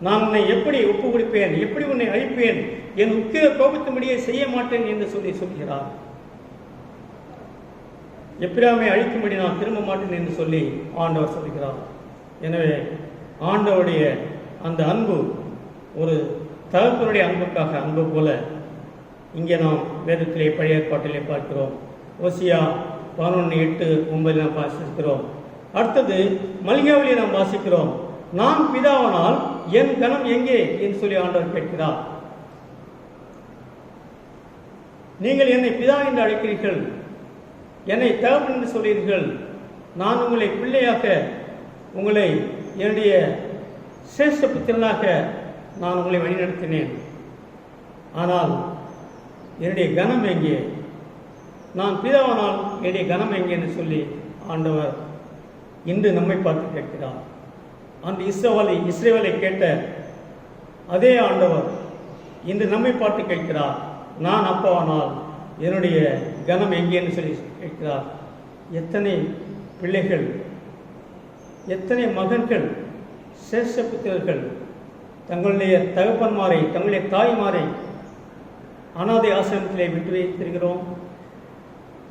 நான் உன்னை எப்படி ஒப்பு கொடுப்பேன்? எப்படி உன்னை அழிப்பேன்? என் உக்கிர கோபத்தும்படியே செய்ய மாட்டேன் என்று சொல்கிறார். எப்பிராமை அழிக்கும்படி நான் திரும்ப மாட்டேன் என்று சொல்லி ஆண்டவர் சொல்கிறார். எனவே ஆண்டவருடைய அந்த அன்பு ஒரு தகப்பனுடைய அன்புக்காக அன்பு போல இங்கே நாம் வேதத்திலே பழைய ஏற்பாட்டிலே பார்க்கிறோம். ஓசியா 11:8-9 நாம் வாசிக்கிறோம். அடுத்தது மல்கியாவிலே நாம் வாசிக்கிறோம், நான் பிதாவானால் என் கனம் எங்கே என்று சொல்லி ஆண்டவர் கேட்கிறார். நீங்கள் என்னை பிதா என்று அழைக்கிறீர்கள், என்னை தகப்பன் என்று சொல்கிறீர்கள். நான் உங்களை பிள்ளையாக, உங்களை என்னுடைய சிரேஷ்ட புத்திரனாக நான் உங்களை வழிநடத்தினேன். ஆனால் என்னுடைய கனம் எங்கே? நான் பிதாவானால் என்னுடைய கனம் எங்கே என்று சொல்லி ஆண்டவர் இன்று நம்மை பார்த்து கேட்கிறார். அந்த இஸ்ரவேலை கேட்ட அதே ஆண்டவர் இன்று நம்மை பார்த்து கேட்கிறார், நான் அப்பாவானால் என்னுடைய கனம் எங்கே என்று சொல்லி கேட்கிறார். எத்தனை பிள்ளைகள், எத்தனை மகன்கள், சேஷ புத்திரர்கள் தங்களுடைய தகப்பன்மாரை, தங்களுடைய தாய்மாரை அனாதை ஆசிரமத்திலே விட்டு வைத்திருக்கிறோம்.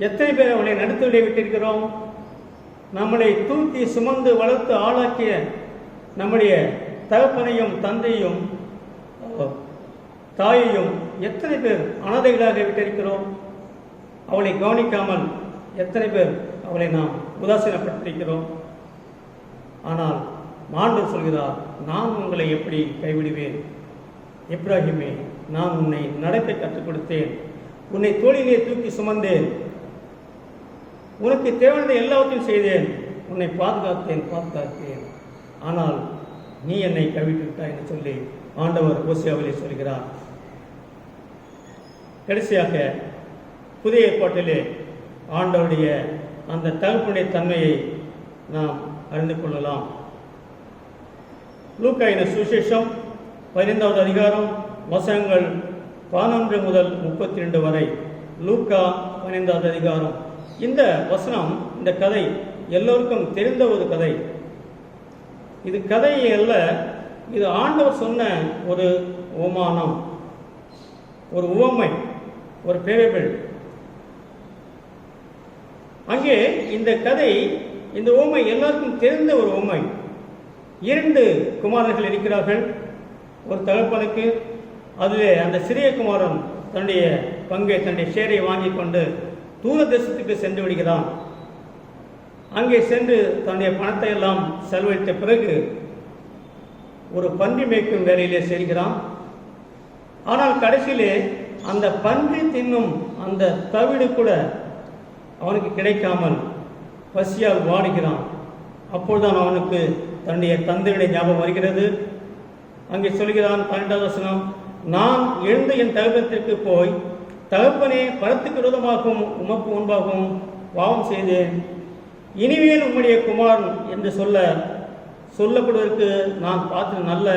எத்தனை பேர் அவளை நடுத்தவிலே விட்டிருக்கிறோம். நம்மளை தூக்கி சுமந்து வளர்த்து ஆளாக்கிய நம்முடைய தகப்பனையும் தந்தையும் தாயையும் எத்தனை பேர் அனாதைகளாக விட்டிருக்கிறோம். அவளை கவனிக்காமல் எத்தனை பேர் அவளை நாம் உதாசீனப்படுத்தியிருக்கிறோம். ஆனால் ஆண்டவர் சொல்கிறார், நான் உங்களை எப்படி கைவிடுவேன்? எப்ராஹிமே, நான் உன்னை நடக்க கற்றுக் கொடுத்தேன், உன்னை தோளிலே தூக்கி சுமந்தேன், உனக்கு தேவையான எல்லாவற்றையும் செய்தேன், உன்னை பாதுகாத்தேன், ஆனால் நீ என்னை கைவிட்டு விட்டாய் என்று சொல்லி ஆண்டவர் ஓசியாவிலே சொல்கிறார். கடைசியாக புதிய ஏற்பாட்டிலே ஆண்டவருடைய அந்த தகப்பனுடைய தன்மையை நாம் அறிந்து கொள்ளலாம். லூக்கா சுவிசேஷம் 15வது அதிகாரம் வசனங்கள் 11 முதல் 32 வரை. லூக்கா 15வது அதிகாரம். இந்த வசனம், இந்த கதை எல்லோருக்கும் தெரிந்த ஒரு கதை. இது கதை அல்ல, இது ஆண்டவர் சொன்ன ஒரு உவமானம், ஒரு உவமை, ஒரு பேரபிள். அங்கே இந்த கதை, இந்த உவமை எல்லாருக்கும் தெரிந்த ஒரு உவமை. 2 குமாரர்கள் இருக்கிறார்கள் ஒரு தகப்பனுக்கு. அதிலே அந்த சிறிய குமாரன் தன்னுடைய பங்கை, தன்னுடைய ஷேரை வாங்கி கொண்டு தூர தேசத்துக்கு சென்று விடுகிறான். அங்கே சென்று தன்னுடைய பணத்தை எல்லாம் செலவழித்த பிறகு ஒரு பன்றி மேய்க்கும் வேலையிலே சேர்கிறான். ஆனால் கடைசியிலே அந்த பன்றி தின்னும் அந்த தவிடு கூட அவனுக்கு கிடைக்காமல் பசியால் வாடுகிறான். அப்பொழுதுதான் அவனுக்கு தன்னுடைய தந்தையுடைய ஞாபகம் வருகிறது. அங்கே சொல்கிறான் 12வது வசனம், நான் எழுந்து என் தகப்பனத்திற்கு போய், தகப்பனே, பரத்துக்கு விரோதமாகவும் உமக்கு முன்பாகவும் பாவம் செய்தேன், இனிமேல் உம்முடைய குமாரன் என்று சொல்லப்படுவதற்கு நான் பார்த்து நல்ல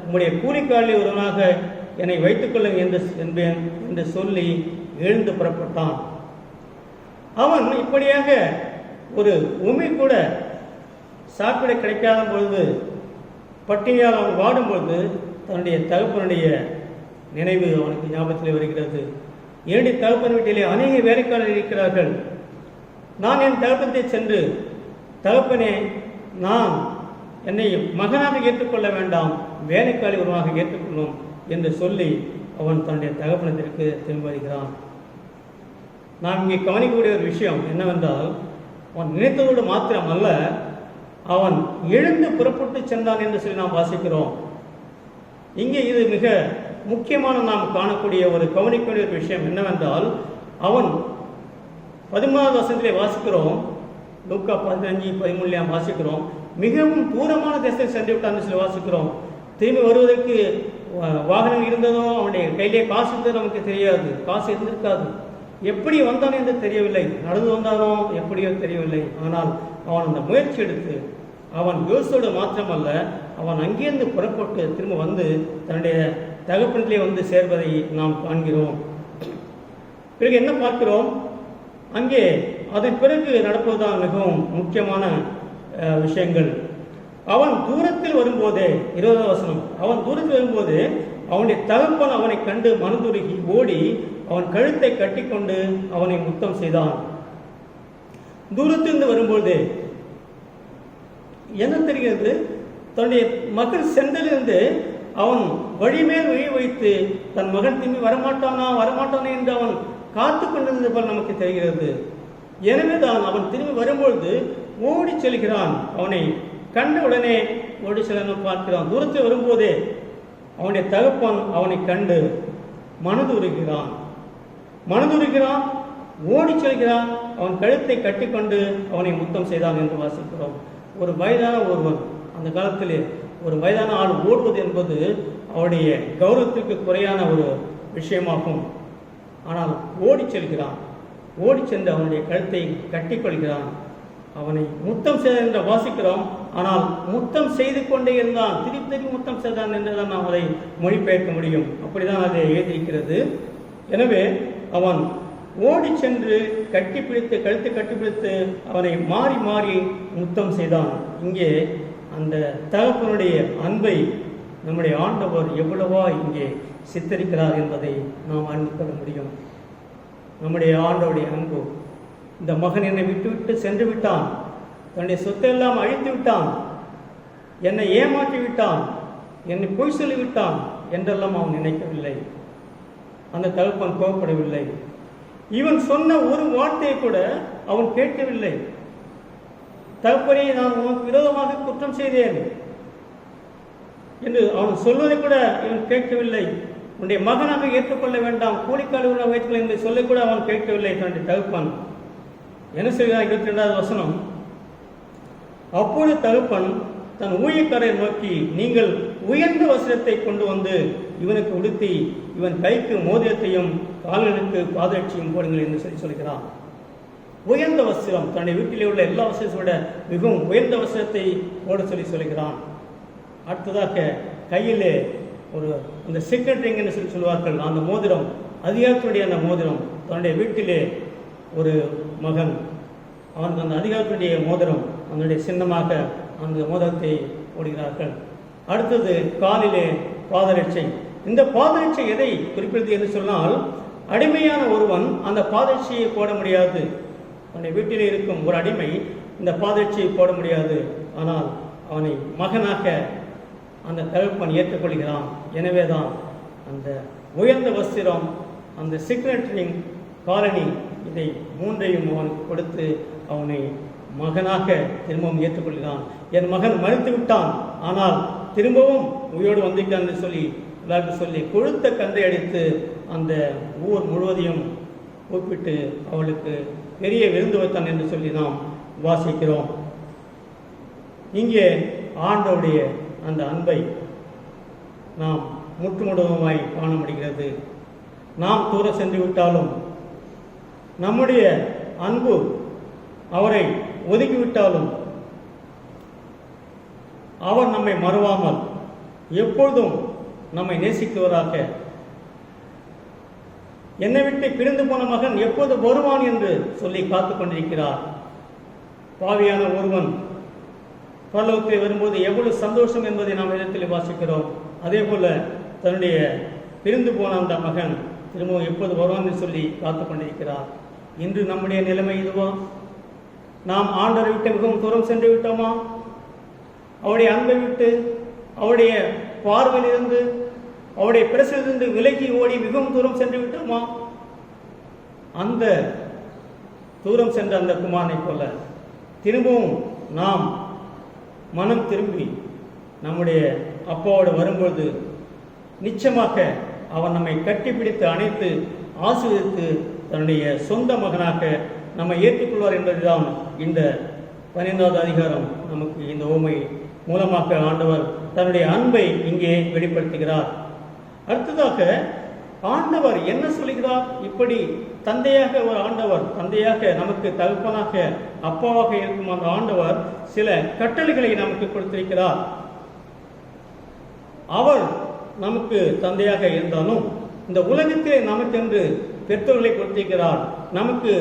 உம்முடைய கூலிக்காலில் ஒருவனாக என்னை வைத்துக் கொள்ளுங்க என்பேன் என்று சொல்லி எழுந்து புறப்பட்டான். அவன் இப்படியாக ஒரு உமி கூட சாப்பிட கிடைக்காத பொழுது, பட்டினியால் அவன் வாடும் பொழுது தன்னுடைய தகப்பனுடைய நினைவு அவனுக்கு ஞாபகத்தில் வருகிறது. என்னுடைய தகப்பன் வீட்டிலே அநேக வேலைக்காரர்கள் இருக்கிறார்கள். நான் என் தகப்பனத்தை சென்று, தகப்பனே, நான் என்னை மகனாக ஏற்றுக்கொள்ள வேண்டாம், வேலைக்காரி உருவாக ஏற்றுக்கொள்ளும் என்று சொல்லி அவன் தன்னுடைய தகப்பனத்திற்கு திரும்பி வருகிறான். நாம் இங்கே கவனிக்கக்கூடிய ஒரு விஷயம் என்னவென்றால், அவன் நினைத்ததோடு மாத்திரம் அல்ல, அவன் எழுந்து புறப்பட்டு சென்றான் என்று சொல்லி நாம் வாசிக்கிறோம். இங்கே இது மிக முக்கியமான நாம் காணக்கூடிய ஒரு கவனிக்கக்கூடிய ஒரு விஷயம் என்னவென்றால், அவன் 13வது வசனத்திலே வாசிக்கிறோம், லூக்கா 15:13 வாசிக்கிறோம், மிகவும் தூரமான தேசத்தை சென்று விட்டான்னு சொல்லி வாசிக்கிறோம். திரும்பி வருவதற்கு வாகனம் இருந்ததோ, அவனுடைய கையிலே காசு இருந்ததோ நமக்கு தெரியாது, காசு இருந்திருக்காது. எப்படி வந்தானோ என்று தெரியவில்லை, நடந்து வந்தானோ எப்படியோ தெரியவில்லை. ஆனால் அவன் அந்த முயற்சி எடுத்து, அவன் யோசோடு மாத்திரமல்ல, அவன் அங்கேருந்து புறப்பட்டு திரும்ப வந்து தன்னுடைய தகப்பனிலே வந்து சேர்வதை நாம் காண்கிறோம். பிறகு என்ன பார்க்கிறோம்? அங்கே அதன் பிறகு நடப்பதுதான் மிகவும் முக்கியமான விஷயங்கள். அவன் தூரத்தில் வரும்போதே, 20வது வசனம், அவன் தூரத்தில் வரும்போது அவனுடைய தகப்பன் அவனை கண்டு மனதுருகி ஓடி அவன் கழுத்தை கட்டிக்கொண்டு அவனை முத்தம் செய்தான். தூரத்திலிருந்து வரும்போது என்ன தெரிகிறது? தன்னுடைய மகன் சென்றலிருந்து அவன் வழிமேல் வழி வைத்து தன் மகன் திரும்பி வரமாட்டானா என்று அவன் காத்து கொண்டிருந்தது போல் நமக்கு தெரிகிறது. எனவேதான் அவன் திரும்பி வரும்பொழுது ஓடி செல்கிறான். அவனை கண்ட உடனே ஓடி செல்ல பார்க்கிறான். தூரத்தில் வரும்போதே அவனுடைய தகப்பன் அவனை கண்டு மனதுருகிறான், ஓடி செல்கிறான். அவன் கழுத்தை கட்டிக்கொண்டு அவனை முத்தம் செய்தான் என்று வாசிக்கிறோம். ஒரு வயதான ஒருவன், அந்த காலத்திலே ஒரு வயதான ஆள் ஓடுவது என்பது அவருடைய கௌரவத்திற்கு குறையான ஒரு விஷயமாகும். ஆனால் ஓடி செல்கிறான், ஓடி சென்று அவனுடைய கழுத்தை கட்டிக்கொள்கிறான், அவனை முத்தம் செய்தான் என்று வாசிக்கிறோம். ஆனால் முத்தம் செய்து கொண்டே இருந்தான், திருப்பி முத்தம் செய்தான் என்றுதான் நாம் அதை மொழிபெயர்க்க முடியும். அப்படிதான் அதை எழுதியிருக்கிறது. எனவே அவன் ஓடி சென்று கட்டிப்பிடித்து, கழுத்தை கட்டிப்பிடித்து அவனை மாறி மாறி முத்தம் செய்தான். இங்கே அந்த தகப்பனுடைய அன்பை நம்முடைய ஆண்டவர் எவ்வளவா இங்கே சித்தரிக்கிறார் என்பதை நாம் அறிந்து கொள்ள முடியும். நம்முடைய ஆண்டவருடைய அன்பு, இந்த மகன் என்னை விட்டுவிட்டு சென்று விட்டான், தன்னுடைய சொத்தையெல்லாம் அழித்து விட்டான், என்னை ஏமாற்றி விட்டான், என்னை பொய் சொல்லிவிட்டான் என்றெல்லாம் அவன் நினைக்கவில்லை. அந்த தகப்பன் கோபப்படவில்லை. இவன் சொன்ன ஒரு வார்த்தையை கூட அவன் கேட்கவில்லை. தகப்பனே, நான் உனக்கு விரோதமாக குற்றம் செய்தேன், என்று அவன் சொல்வதை கூட இவன் கேட்கவில்லை. உன்னுடைய மகனாக ஏற்றுக்கொள்ள வேண்டாம், கூலிக்கால வைத்துக்கொள்ள என்று சொல்ல கூட அவன் கேட்கவில்லை. தன்னுடைய தகப்பன் என்ன செய்கிறான்? 22வது வசனம், அப்பொழுது தகப்பன் தன் ஊழியக்காரரை நோக்கி, நீங்கள் உயர்ந்த வஸ்திரத்தை கொண்டு வந்து இவனுக்கு உடுத்தி இவன் கைக்கு மோதிரத்தையும் கால்களுக்கு பாதரட்சியும் போடுங்கள் என்று சொல்கிறான். உயர்ந்த வஸ்திரம், தன்னுடைய வீட்டிலே உள்ள எல்லா வஸ்திரத்தை விட மிகவும் உயர்ந்த வஸ்திரத்தை போட சொல்கிறான். அடுத்ததாக கையிலே ஒரு அந்த சீக்ரெட் ரிங் என்று சொல்வார்கள், அந்த மோதிரம், அதிகாரத்துடைய அந்த மோதிரம். தன்னுடைய வீட்டிலே ஒரு மகன், அவன் அந்த அதிகாரத்துடைய மோதிரம், அதனுடைய சின்னமாக அந்த மோதிரத்தை போடுகிறார்கள். அடுத்தது காலிலே பாதரட்சை. இந்த பாதரட்சை எதை குறிப்பிடுது என்று சொன்னால், அடிமையான ஒருவன் அந்த பாதரட்சியை போட முடியாது. அவனுடைய வீட்டிலே இருக்கும் ஒரு அடிமை இந்த பாதரட்சியை போட முடியாது. ஆனால் அவனை மகனாக அந்த தகப்பன் ஏற்றுக்கொள்கிறான். எனவேதான் அந்த உயர்ந்த வஸ்திரம், அந்த சிக்னேட்டரிங் காலனி, இதை மூன்றையும் அவனுக்கு கொடுத்து அவனை மகனாக திரும்பவும் ஏற்றுக்கொள்கிறான். என் மகன் மறித்து விட்டான், ஆனால் திரும்பவும் உயிரோடு வந்திருக்கான் என்று சொல்லி கொழுத்த கன்றை அடித்து அந்த ஊர் முழுவதையும் கூப்பிட்டு அவளுக்கு பெரிய விருந்து வைத்தான் என்று சொல்லி நாம் வாசிக்கிறோம். இங்கே ஆண்டவருடைய அந்த அன்பை நாம் முற்றுமுழுவதுமாய் காண முடிகிறது. நாம் தூர சென்று விட்டாலும், நம்முடைய அன்பு அவரை ஒதுக்கிவிட்டாலும், அவர் நம்மை மறவாமல் எப்பொழுதும் நம்மை நேசிக்குவராக, என்னை விட்டு பிரிந்து போன மகன் எப்போது வருவான் என்று சொல்லி காத்து கொண்டிருக்கிறார். பாவியான ஒருவன் பரலோகத்தில் வரும்போது எவ்வளவு சந்தோஷம் என்பதை நாம் இடத்தில் வாசிக்கிறோம். அதே போல தன்னுடைய பிரிந்து போன அந்த மகன் திரும்பவும் எப்போது வருவான் என்று சொல்லி காத்து கொண்டிருக்கிறார். இன்று நம்முடைய நிலைமை இதுவா? நாம் ஆண்டவரை விட்டு மிகவும் தூரம் சென்று விட்டோமா? அவருடைய அன்பை விட்டு, அவருடைய பார்வையிலிருந்து, அவருடைய பிரசிலிருந்து விலகி ஓடி மிகவும் தூரம் சென்று விட்டோமா? அந்த தூரம் சென்ற அந்த குமாரனை போல திரும்பவும் நாம் மனம் திரும்பி நம்முடைய அப்பாவோடு வரும்பொழுது நிச்சயமாக அவன் நம்மை கட்டிப்பிடித்து அணைத்து ஆசீர்வதித்து தன்னுடைய சொந்த மகனாக நம்மை ஏற்றுக்கொள்வார் என்பதுதான் இந்த 15வது அதிகாரம் நமக்கு இந்த உவமை மூலமாக ஆண்டவர் தன்னுடைய அன்பை இங்கே வெளிப்படுத்துகிறார். அடுத்ததாக ஆண்டவர் என்ன சொல்கிறார்? இப்படி தந்தையாக ஒரு ஆண்டவர், தந்தையாக நமக்கு தகப்பனாக அப்பாவாக இருக்கும் அந்த ஆண்டவர் சில கட்டளைகளை நமக்கு கொடுத்திருக்கிறார். அவர் நமக்கு தந்தையாக இருந்தாலும் இந்த உலகத்திலே நமக்கென்று பெற்றோர்களை கொடுத்திருக்கிறார், நமக்கு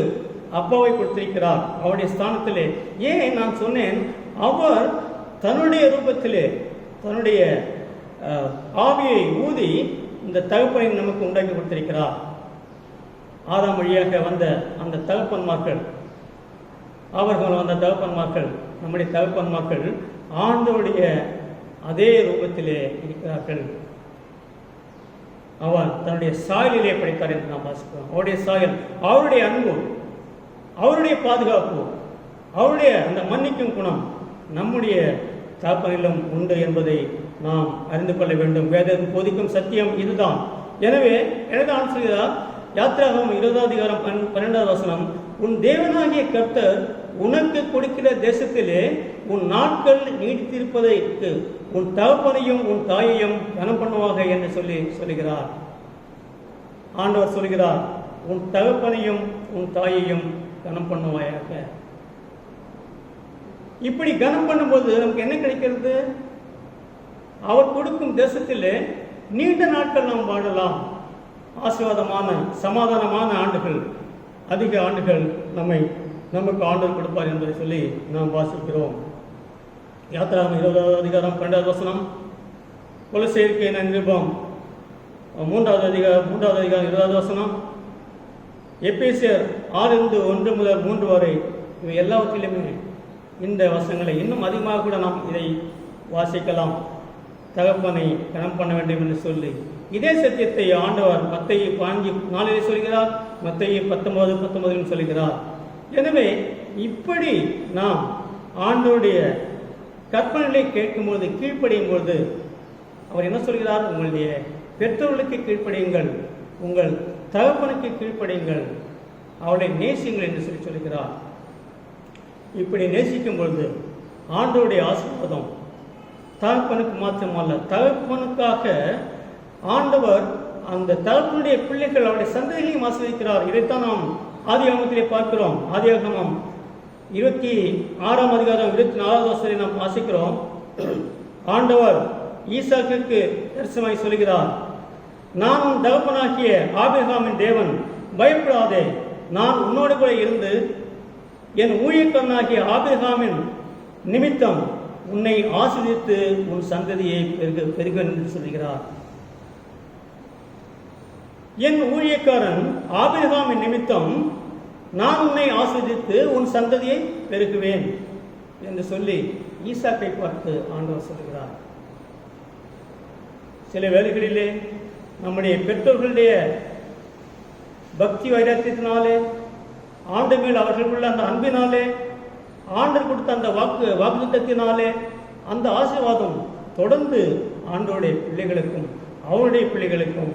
அப்பாவை கொடுத்திருக்கிறார். அவருடைய ஸ்தானத்திலே ஏன் நான் சொன்னேன், அவர் தன்னுடைய ரூபத்திலே தன்னுடைய ஆவியை ஊதி இந்த தகப்பனை நமக்கு உண்டாக்கி கொடுத்திருக்கிறார். ஆதாம் வழியாக வந்த அந்த தகப்பன்மார்கள், அவர்கள் வந்த தகப்பன்மார்கள், நம்முடைய தகப்பன்மார்கள் ஆண்டவருடைய அதே ரூபத்திலே இருக்கிறார்கள். அவர் தன்னுடைய சாயலிலே படைத்தார் என்று நாம் வாசிக்கிறோம். அவருடைய சாயல், அவருடைய அன்பு, அவருடைய பாதுகாப்பு, அவருடைய அந்த மன்னிக்கும் குணம் நம்முடைய தகப்பனிலும் உண்டு என்பதை நாம் அறிந்து கொள்ள வேண்டும். வேதம் போதிக்கும் சத்தியம் இதுதான். எனவே எனது ஆசிரியர் யாத்திராகமம் 20வது அதிகாரம் 12வது வசனம், உன் தேவனாகிய கர்த்தர் உனக்கு கொடுக்கிற தேசத்திலே உன் நாட்கள் நீடித்திருப்பதற்கு உன் தகப்பனையும் உன் தாயையும் கனம் பண்ணுவாக என்று சொல்லுகிறார். ஆண்டவர் சொல்கிறார், உன் தகப்பனையும் உன் தாயையும் கனம் பண்ணுவாயாக. இப்படி கனம் பண்ணும்போது நமக்கு என்ன கிடைக்கிறது? அவர் கொடுக்கும் தேசத்திலே நீண்ட நாட்கள் நாம் வாழலாம். ஆசீர்வாதமான சமாதானமான ஆண்டுகள், அதிக ஆண்டுகள் நமக்கு ஆண்டவர் கொடுப்பார் என்பதை சொல்லி நாம் வாசிக்கிறோம். யாத்திராகமம் 20வது அதிகாரம் 12வது வசனம், கொலோசியருக்கு நிருபம் 3வது அதிகாரம் 20வது வசனம், எபேசியர் 6:1 முதல் 3 வரை, இவை எல்லாவற்றிலுமே இந்த வசனங்களை இன்னும் அதிகமாக கூட நாம் இதை வாசிக்கலாம். தகப்பனை கனம் பண்ண வேண்டும் என்று சொல்லி இதே சத்தியத்தை ஆண்டவர் மத்தேயு 5:4 சொல்கிறார், மத்தேயு 19:19 சொல்கிறார். எனவே இப்படி நாம் ஆண்டவருடைய கற்பனைகளை கேட்கும்போது, கீழ்ப்படியும் பொழுது அவர் என்ன சொல்கிறார்? உங்களுடைய பெற்றோர்களுக்கு கீழ்ப்படியுங்கள், உங்கள் தகப்பனுக்கு கீழ்ப்படியுங்கள், அவளை நேசியுங்கள் என்று சொல்கிறார். இப்படி நேசிக்கும் பொழுது ஆண்டவருடைய ஆசீர்வாதம் தகப்பனுக்கு மாத்திரமல்ல, தகப்பனுக்காக ஆண்டவர் அந்த தகப்பனுடைய பிள்ளைகள் அவருடைய சந்ததிகளையும் ஆசீர்வதிக்கிறார். இதைத்தான் நாம் ஆதியாகமத்திலே பார்க்கிறோம். ஆதியாகமம் 26ஆம் அதிகாரம் 24வது வசனத்தை நாம் வாசிக்கிறோம். ஆண்டவர் ஈசாக்குக்கு தரிசனமாய் சொல்கிறார், நான் உன் தகப்பனாகிய ஆபிரகாமின் தேவன், பயப்படாதே, நான் உன்னோடு கூட இருந்து என் ஊழியக்காரனாகிய ஆபிரகாமின் நிமித்தம் உன்னை ஆசீர்வதித்து உன் சந்ததியை பெருக என்று சொல்கிறார். என் ஊழியக்காரன் ஆபிரகாமின் நிமித்தம் நான் உன்னை ஆசீர்வதித்து உன் சந்ததியை பெருகுவேன் என்று சொல்லி ஈசாக்கை பார்த்து ஆண்டவர் சொல்கிறார். சில வேளைகளிலே நம்முடைய பெற்றோர்களுடைய பக்தி வைராக்கியத்தினாலே, ஆண்டு மேல் அவர்களுக்குள்ள அந்த அன்பினாலே, ஆண்டவர் கொடுத்த அந்த வாக்குத்தத்தினாலே அந்த ஆசீர்வாதம் தொடர்ந்து ஆண்டவருடைய பிள்ளைகளுக்கும் அவருடைய பிள்ளைகளுக்கும்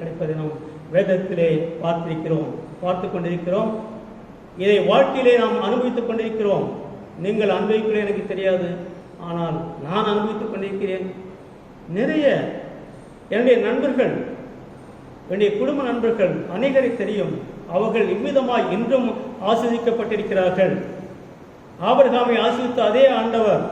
கிடைப்பதை நாம் வேதத்திலே பார்த்து கொண்டிருக்கிறோம். இதை வாழ்க்கையிலே நாம் அனுபவித்துக் கொண்டிருக்கிறோம். நீங்கள் அனுபவிக்கல எனக்கு தெரியாது, ஆனால் நான் அனுபவித்துக் கொண்டிருக்கிறேன். நிறைய என்னுடைய நண்பர்கள், என்னுடைய குடும்ப நண்பர்கள் அநேகரை தெரியும். அவர்கள் இவ்விதமாய் இன்றும் ஆசீர்வதிக்கப்பட்டிருக்கிறார்கள். ஆபிரகாமை ஆசீர்வதித்த அதே ஆண்டவர்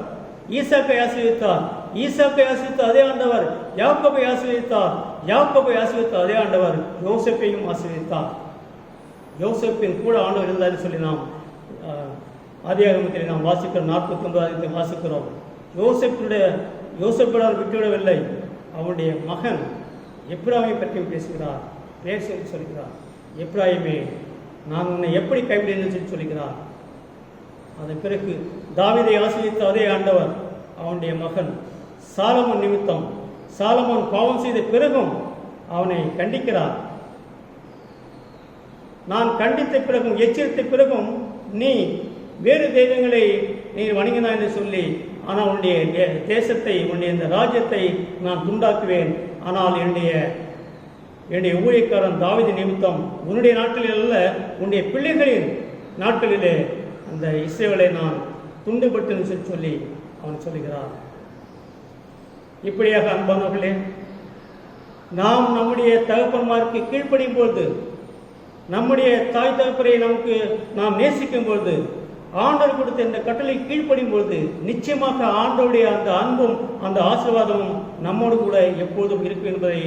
ஈசாக்கை ஆசீர்வதித்தார். ஈசாக்கை ஆசீர்வதித்த அதே ஆண்டவர் யாக்கோபை ஆசீர்வதித்தார். யாக்கோபை ஆசீர்வதித்த அதே ஆண்டவர் யோசேப்பையும் ஆசீர்வதித்தார். யோசேப்பின் கூட ஆண்டவர் இருந்தார் சொல்லி நாம் ஆதியாகமத்தில் நாம் வாசிக்கிறோம். 49 வாசிக்கிறோம். யோசேப்பினால் விட்டுவிடவில்லை. அவருடைய மகன் எப்ராயிமை பற்றியும் பேசுகிறார். பேர் சொல்கிறார், எப்ராயிமே, நான் உன்னை எப்படி கைவிடுவேன் சொல்கிறார். அதன் பிறகு தாவீதை ஆசீர்வதித்த அதே ஆண்டவர் அவனுடைய மகன் சாலமோன் நிமித்தம், சாலமோன் பாவம் செய்த பிறகும் அவனை கண்டிக்கிறார். நான் கண்டித்த பிறகும் எச்சரித்த பிறகும் நீ வேறு தெய்வங்களை நீ வணங்கினா என்று சொல்லி, ஆனால் உன்னுடைய தேசத்தை, உன்னுடைய இந்த ராஜ்யத்தை நான் துண்டாக்குவேன். ஆனால் என்னுடைய ஊழியக்காரன் தாவீது நிமித்தம் உன்னுடைய நாட்களில் அல்ல, உன்னுடைய பிள்ளைகளின் நாட்களிலே அந்த இஸ்ரவேலை நான் துண்டுபட்டு சொல்லி அவன் சொல்லுகிறார். இப்படியாக அன்பானவர்களே, நாம் நம்முடைய தகப்பன்மாருக்கு கீழ்ப்படியும் பொழுது, நம்முடைய தாய் தகப்பரை நாம் நேசிக்கும் பொழுது, ஆண்டவர் கொடுத்த இந்த கட்டளை கீழ்ப்படியும் பொழுது, நிச்சயமாக ஆண்டவருடைய அந்த அன்பும் அந்த ஆசீர்வாதமும் நம்மோடு கூட எப்பொழுதும் இருக்கும் என்பதை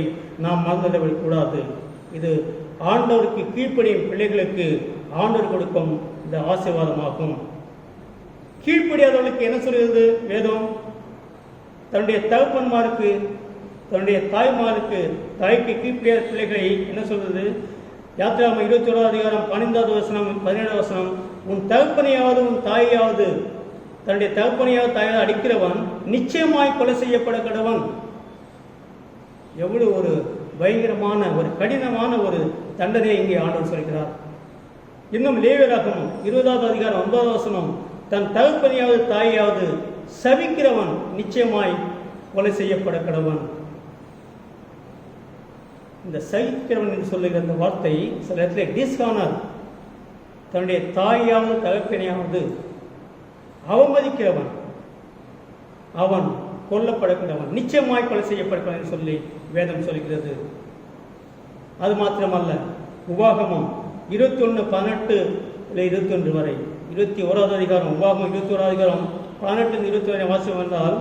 நாம் மறந்துவிடக் கூடாது. இது ஆண்டவருக்கு கீழ்ப்படியும் பிள்ளைகளுக்கு ஆண்டவர் கொடுக்கும் இந்த ஆசீர்வாதமாகும். கீழ்ப்படியாதவர்களுக்கு என்ன சொல்கிறது வேதம்? தன்னுடைய தகப்பன்மாருக்கு, தன்னுடைய தாய்க்கு கீழ்ப்படியாத பிள்ளைகளை என்ன சொல்றது? யாத்திராகமம் 21 அதிகாரம் 15வது வசனம் 17வது வசனம், உன் தகப்பனையாவது உன் தாயாவது, தன்னுடைய தகப்பனையாவது தாயாவது அடிக்கிறவன் நிச்சயமாய் கொலை செய்யப்பட கடவன். எவ்வளவு ஒரு பயங்கரமான ஒரு கடினமான ஒரு தண்டனை இங்கே ஆண்டவர் சொல்கிறார். இன்னும் லேவியராகமம் 20வது அதிகாரம் 9வது வசனம், தன் தகப்பனையாவது தாயாவது சபிக்கிறவன் நிச்சயமாய் கொலை செய்யப்பட கடவன். இந்த சகிக்கிறவன் என்று சொல்லுகிற அந்த வார்த்தை சில இடத்துல டிஸ்ஹானர், தன்னுடைய தாயாவது தகப்பனையாவது அவமதிக்கிறவன் அவன் கொல்லப்படக்கிறவன், நிச்சயமாய் கொலை செய்யப்படுவான் என்று சொல்லி வேதம் சொல்கிறது. அது மாத்திரமல்ல, உபாகமம் 21:18-21 வரை, 21வது அதிகாரம், உபாகமம் 21வது அதிகாரம் 18-21 வாசம் என்றால்,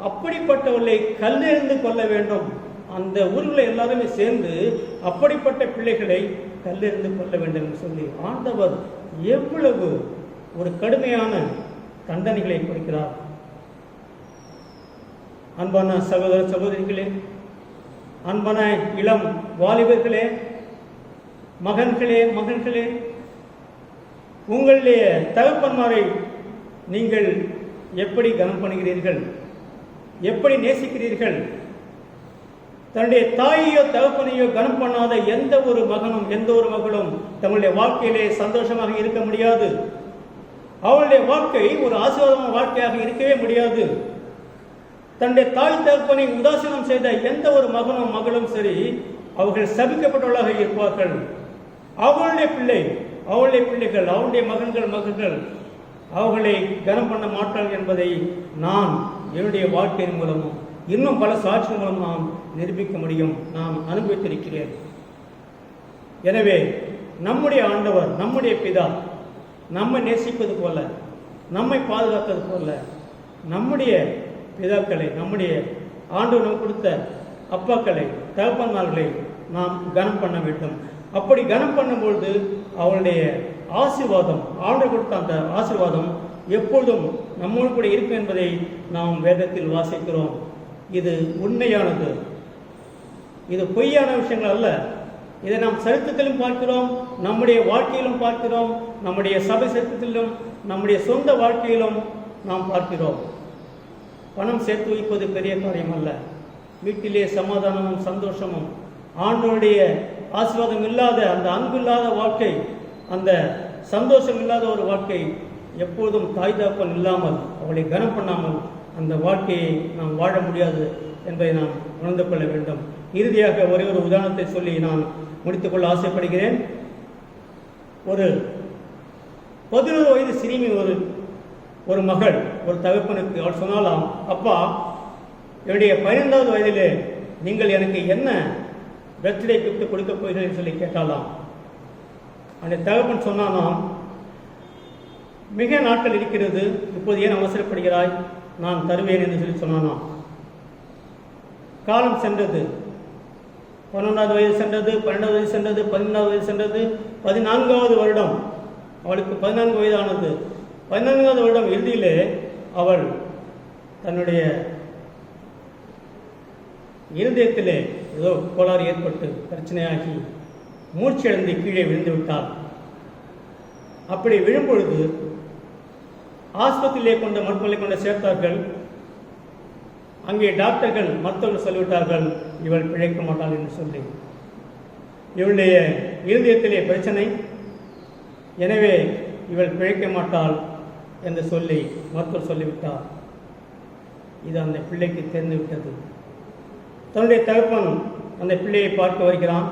அப்படிப்பட்டவர்களை கல்லெறிந்து கொள்ள வேண்டும். அந்த ஊர்களை எல்லாருமே சேர்ந்து அப்படிப்பட்ட பிள்ளைகளை கல்லெறிந்து கொள்ள வேண்டும் என்று சொல்லி ஆண்டவர் எவ்வளவு ஒரு கடுமையான தண்டனைகளை கொடுக்கிறார். அன்பான சகோதர சகோதரிகளே, அன்பான இளம் வாலிபர்களே, மகன்களே, உங்களுடைய தகப்பன்மாரை நீங்கள் எப்படி கனம் பண்ணுகிறீர்கள்? எப்படி நேசிக்கிறீர்கள்? தன்னுடைய தாயையோ தகப்பனையோ கனம் பண்ணாத எந்த ஒரு மகனும் எந்த ஒரு மகளும் தங்களுடைய வாழ்க்கையிலே சந்தோஷமாக இருக்க முடியாது. அவளுடைய வாழ்க்கை ஒரு ஆசீர்வாதமான வாழ்க்கையாக இருக்கவே முடியாது. தன்னுடைய தாய் தகப்பனை உதாசீனம் செய்த எந்த ஒரு மகனும் மகளும் சரி, அவர்கள் சபிக்கப்பட்டவர்களாக இருப்பார்கள். அவளுடைய பிள்ளைகள், அவருடைய மகன்கள் அவர்களை கனம் பண்ண மாட்டார்கள் என்பதை நான் என்னுடைய வாழ்க்கையின் மூலமும் இன்னும் பல சாட்சியின் மூலம் நாம் நிரூபிக்க முடியும். நான் அனுபவித்திருக்கிறேன். எனவே நம்முடைய ஆண்டவர், நம்முடைய பிதா நம்மை நேசிப்பது போல, நம்மை பாதுகாத்தது போல, நம்முடைய பிதாக்களை, நம்முடைய ஆண்டவர் நமக்கு கொடுத்த அப்பாக்களை, தகப்பன்மார்களை நாம் கனம் பண்ண வேண்டும். அப்படி கனம் பண்ணும்பொழுது அவருடைய ஆசீர்வாதம், ஆண்டவர் கொடுத்த அந்த ஆசீர்வாதம் எப்பொழுதும் நம்மோடு கூட இருக்கும் என்பதை நாம் வேதத்தில் வாசிக்கிறோம். இது உண்மையானது, இது பொய்யான விஷயங்கள் அல்ல. இதை நாம் சரித்திரத்திலும் பார்க்கிறோம், நம்முடைய வாழ்க்கையிலும் பார்க்கிறோம், நம்முடைய சபை சரித்திரத்திலும் நம்முடைய சொந்த வாழ்க்கையிலும் நாம் பார்க்கிறோம். பணம் சேர்த்து வைப்பது பெரிய காரியம் அல்ல. வீட்டிலே சமாதானமும் சந்தோஷமும், ஆண்டவருடைய ஆசீர்வாதம் இல்லாத, அந்த அன்பு இல்லாத வாழ்க்கை, அந்த சந்தோஷம் இல்லாத ஒரு வாழ்க்கை, எப்போதும் தாய் தகப்பன் இல்லாமல், அவளை கனம் பண்ணாமல் அந்த வாழ்க்கையை நாம் வாழ முடியாது என்பதை நாம் உணர்ந்து கொள்ள வேண்டும். இறுதியாக ஒரே ஒரு உதாரணத்தை சொல்லி நான் முடித்துக்கொள்ள ஆசைப்படுகிறேன். ஒரு 11 வயது சிறுமி ஒரு மகள் ஒரு தகப்பனுக்கு அவள் சொன்னாலாம், அப்பா, என்னுடைய 15வது வயதிலே நீங்கள் எனக்கு என்ன பர்த்டே கிஃப்ட் கொடுக்க போகிறீர்கள் சொல்லி கேட்டாலாம். அந்த தகப்பன் சொன்னானாம், மிக நாட்கள் இருக்கிறது, இப்போது ஏன் அவசரப்படுகிறாய், நான் தருவேன் என்று சொல்லி சொன்னானாம். காலம் சென்றது. 11வது வயது சென்றது, 12வது வயது சென்றது, 13வது வயது சென்றது, 14வது வருடம் அவளுக்கு 14 வயதானது. 14வது வருடம் இறுதியிலே அவள் தன்னுடைய இருதயத்திலே ஏதோ கோளாறு ஏற்பட்டு பிரச்சனையாகி மூச்சடைந்து கீழே விழுந்து விட்டாள். அப்படி விழும்பொழுது ஆஸ்பத்திரியிலே கொண்ட மருத்துவமனை கொண்டு சேர்த்தார்கள். அங்கே டாக்டர்கள் மருத்துவர்கள் சொல்லிவிட்டார்கள், இவள் பிழைக்க மாட்டாள் என்று சொல்லி. இவளுடைய இருதயத்திலே பிரச்சனை, எனவே இவள் பிழைக்க மாட்டாள் என்று சொல்லி மருத்துவர் சொல்லிவிட்டார். இது அந்த பிள்ளைக்கு தெரிந்துவிட்டது. தன்னுடைய தகப்பன் அந்த பிள்ளையை பார்க்க வருகிறான்.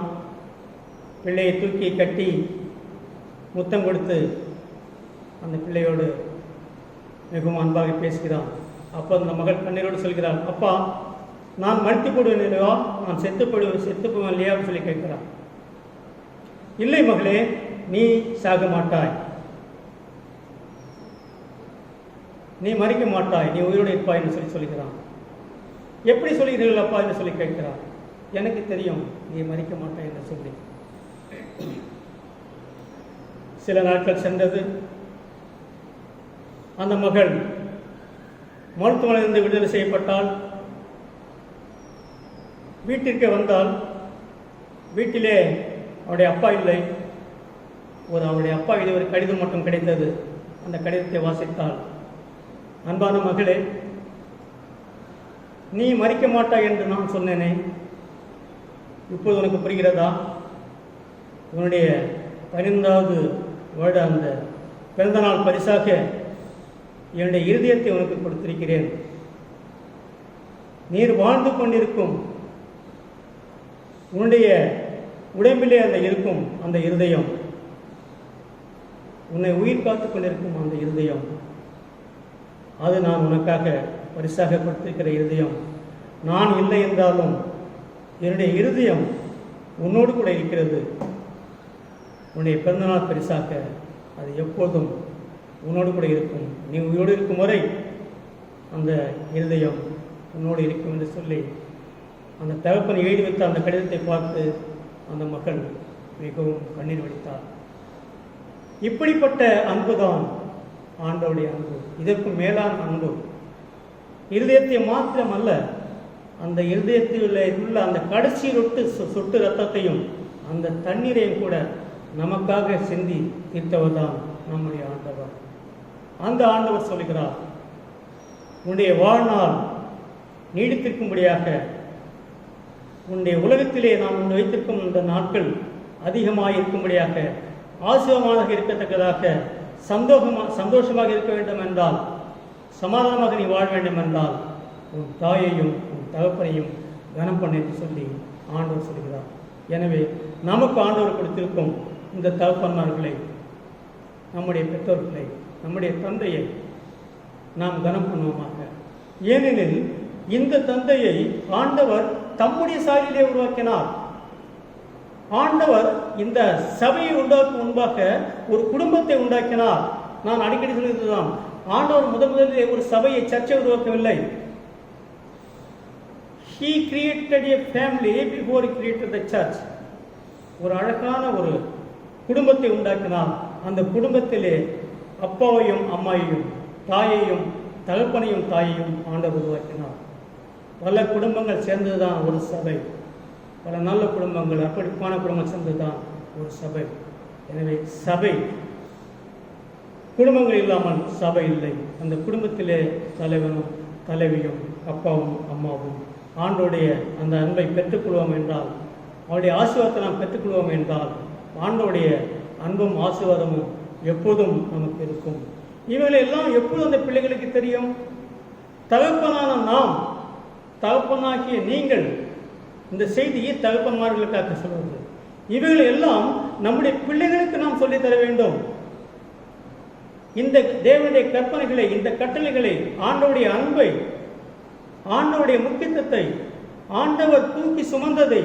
பிள்ளையை தூக்கி கட்டி முத்தம் கொடுத்து அந்த பிள்ளையோடு மிகவும் அன்பாக பேசுகிறான். அப்போ அந்த மகள் கண்ணீரோடு சொல்கிறாள், அப்பா, நான் மறுத்து போடுவேன் இல்லையா, நான் செத்து போவேன் இல்லையா அப்படின்னு சொல்லி கேட்கிறான். இல்லை மகளே, நீ சாக மாட்டாய், நீ மறிக்க மாட்டாய், நீ உயிரோடு இருப்பாய் என்று சொல்லி சொல்கிறான். எப்படி சொல்கிறீர்கள் அப்பா என்று சொல்லி கேட்கிறார். எனக்கு தெரியும் நீ மறிக்க மாட்டாய் என்று சொல்லி. சில நாட்கள் சென்றது. அந்த மகள் மருத்துவமனையிலிருந்து விடுதலை செய்யப்பட்டால். வீட்டிற்கு வந்தால் வீட்டிலே அவருடைய அப்பா இல்லை. அவருடைய அப்பா இது ஒரு கடிதம் மட்டும் கிடைத்தது. அந்த கடிதத்தை வாசித்தாள். அன்பான மகளே, நீ மறிக்க மாட்டாய் என்று நான் சொன்னேனே, இப்போது உனக்கு புரிகிறதா? உன்னுடைய 15வது வருட அந்த பிறந்தநாள் பரிசாக என்னுடைய இருதயத்தை உனக்கு கொடுத்திருக்கிறேன். நீர் வாழ்ந்து கொண்டிருக்கும் உன்னுடைய உடம்பிலே அந்த இருக்கும் அந்த இருதயம், உன்னை உயிர் காத்துக் கொண்டிருக்கும் அந்த இருதயம், அது நான் உனக்காக பரிசாக கொடுத்திருக்கிற இருதயம். நான் இல்லை என்றாலும் என்னுடைய இருதயம் உன்னோடு கூட இருக்கிறது. உன்னுடைய பிறந்தநாள் பரிசாக அது எப்போதும் உன்னோடு கூட இருக்கும். நீ உயிரோடு இருக்கும் வரை அந்த இருதயம் உன்னோடு இருக்கும் என்று சொல்லி அந்த தகப்பன் எழுதி வைத்த அந்த கடிதத்தை பார்த்து அந்த மகள் மிகவும் கண்ணீர் வடித்தார். இப்படிப்பட்ட அன்புதான் ஆண்டவருடைய அன்பு. இதற்கு மேலான அன்பு. இருதயத்தை மாத்திரமல்ல, அந்த இருதயத்தில் உள்ள அந்த கடைசி சொட்டு ரத்தத்தையும் அந்த தண்ணீரையும் கூட நமக்காக சிந்தி தீர்த்தவர் தான் நம்முடைய ஆண்டவர். அந்த ஆண்டவர் சொல்கிறார், உன்னுடைய வாழ்நாள் நீடித்திருக்கும்படியாக, உன்னுடைய உலகத்திலே நான் உன்னை வைத்திருக்கும் இந்த நாட்கள் அதிகமாக இருக்கும்படியாக, ஆசீர்வாதமாக இருக்கத்தக்கதாக, சந்தோஷமாக இருக்க வேண்டும் என்றால், சமாதானமாக நீ வாழ வேண்டும் என்றால், உன் தாயையும் உன் தகப்பனையும் கனம் பண்ணு என்று சொல்லி ஆண்டவர் சொல்கிறார். எனவே நமக்கு ஆண்டவர் கொடுத்திருக்கும் இந்த தகப்பன்மார்களை, நம்முடைய பெற்றோர்களை, நம்முடைய தந்தையை நாம் கனம் பண்ணுவோமாக. ஏனெனில் இந்த தந்தையை ஆண்டவர் தம்முடைய சாயலிலே உருவாக்கினார். ஆண்டவர் இந்த சபையை உண்டாக்கும் முன்பாக ஒரு குடும்பத்தை உண்டாக்கினார். நான் அடிக்கடி சொல்லியதுதான், ஆண்டவர் முதலிலே ஒரு சபையை, சர்ச்சை உருவாக்கவில்லை. He created a family before he created the church. ஒரு அழகான ஒரு குடும்பத்தை உண்டாக்கினார். அந்த குடும்பத்திலே அப்பாவையும் அம்மாயையும், தாயையும் தகப்பனையும் தாயையும் ஆண்டவர் உருவாக்கினார். பல குடும்பங்கள் சேர்ந்ததுதான் ஒரு சபை. பல நல்ல குடும்பங்கள், அர்ப்பணிப்பான குடும்பம் சேர்ந்ததுதான் ஒரு சபை. எனவே சபை, குடும்பங்கள் இல்லாமல் சபை இல்லை. அந்த குடும்பத்திலே தலைவனும் தலைவியும் அப்பாவும் அம்மாவும் ஆண்டோடைய அந்த அன்பை பெற்றுக்கொள்வோம் என்றால், அவருடைய ஆசீர்வாதத்தை நாம் பெற்றுக்கொள்வோம் என்றால், ஆண்டோடைய அன்பும் ஆசீர்வாதமும் எப்போதும் நமக்கு இருக்கும். இவைகளை எல்லாம் எப்போதும் அந்த பிள்ளைகளுக்கு தெரியும். தகப்பனான நாம், தகப்பனாகிய நீங்கள், இந்த செய்தியை தகப்பன்மார்களுக்காக சொல்வது. இவைகளை எல்லாம் நம்முடைய பிள்ளைகளுக்கு நாம் சொல்லித்தர வேண்டும். இந்த தேவனுடைய கற்பனைகளை, இந்த கட்டளைகளை, ஆண்டவருடைய அன்பை, ஆண்டவருடைய முக்கியத்துவத்தை, ஆண்டவர் தூக்கி சுமந்ததை,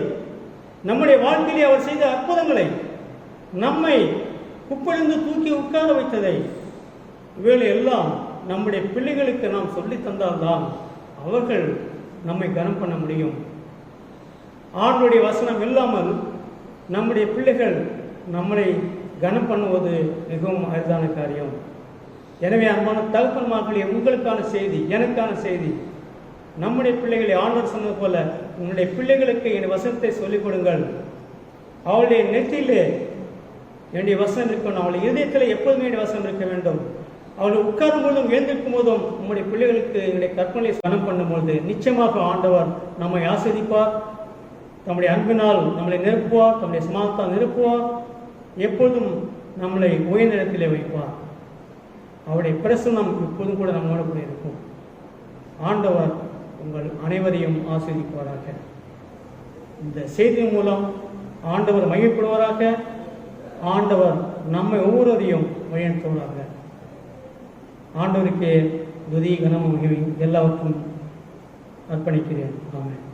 நம்முடைய வாழ்க்கையிலே அவர் செய்த அற்புதங்களை, நம்மை குப்பழிந்து தூக்கி உட்கார வைத்ததை, இவைகளை எல்லாம் நம்முடைய பிள்ளைகளுக்கு நாம் சொல்லி தந்தால்தான் அவர்கள் நம்மை கனம் பண்ண முடியும். ஆண்டவருடைய வசனம் இல்லாமல் நம்முடைய பிள்ளைகள் நம்மளை கனம் பண்ணுவது மிகவும் அரிதான காரியம். எனவே அன்பான தகப்பன்மார்களே, உங்களுக்கான செய்தி, எனக்கான செய்தி, நம்முடைய பிள்ளைகளை ஆண்டவர் சொன்னது போல உன்னுடைய பிள்ளைகளுக்கு என் வசனத்தை சொல்லிக் கொடுங்கள். அவளுடைய நெற்றியிலே என்னுடைய வசனம் இருக்கணும். அவளுடைய இதயத்தில் எப்போதுமே என்னுடைய வசனம் இருக்க வேண்டும். அவள் உட்காரும் போதும் எழுந்திருக்கும் போதும் உங்களுடைய பிள்ளைகளுக்கு என்னுடைய கற்பனை கனம் பண்ணும்பொழுது நிச்சயமாக ஆண்டவர் நம்மை ஆஸ்வதிப்பார். தம்முடைய அன்பினால் நம்மளை நிரப்புவார். தம்முடைய சமாதானத்தால் நிரப்புவார். எப்போதும் நம்மளை உயர்ந்த இடத்திலே வைப்பார். அவருடைய பிரசன்னம் எப்போதும் கூட நம்மோடு கூட இருக்கும். ஆண்டவர் உங்கள் அனைவரையும் ஆசீர்வதிப்பாராக. இந்த செய்தியின் மூலம் ஆண்டவர் மகிழ்ப்படுவாராக. ஆண்டவர் நம்மை ஒவ்வொருவரையும் வழிநடத்துவாராக. ஆண்டவருக்கே துதி கனமும் மகிமை எல்லாருக்கும் அர்ப்பணிக்கிறேன். ஆமென்.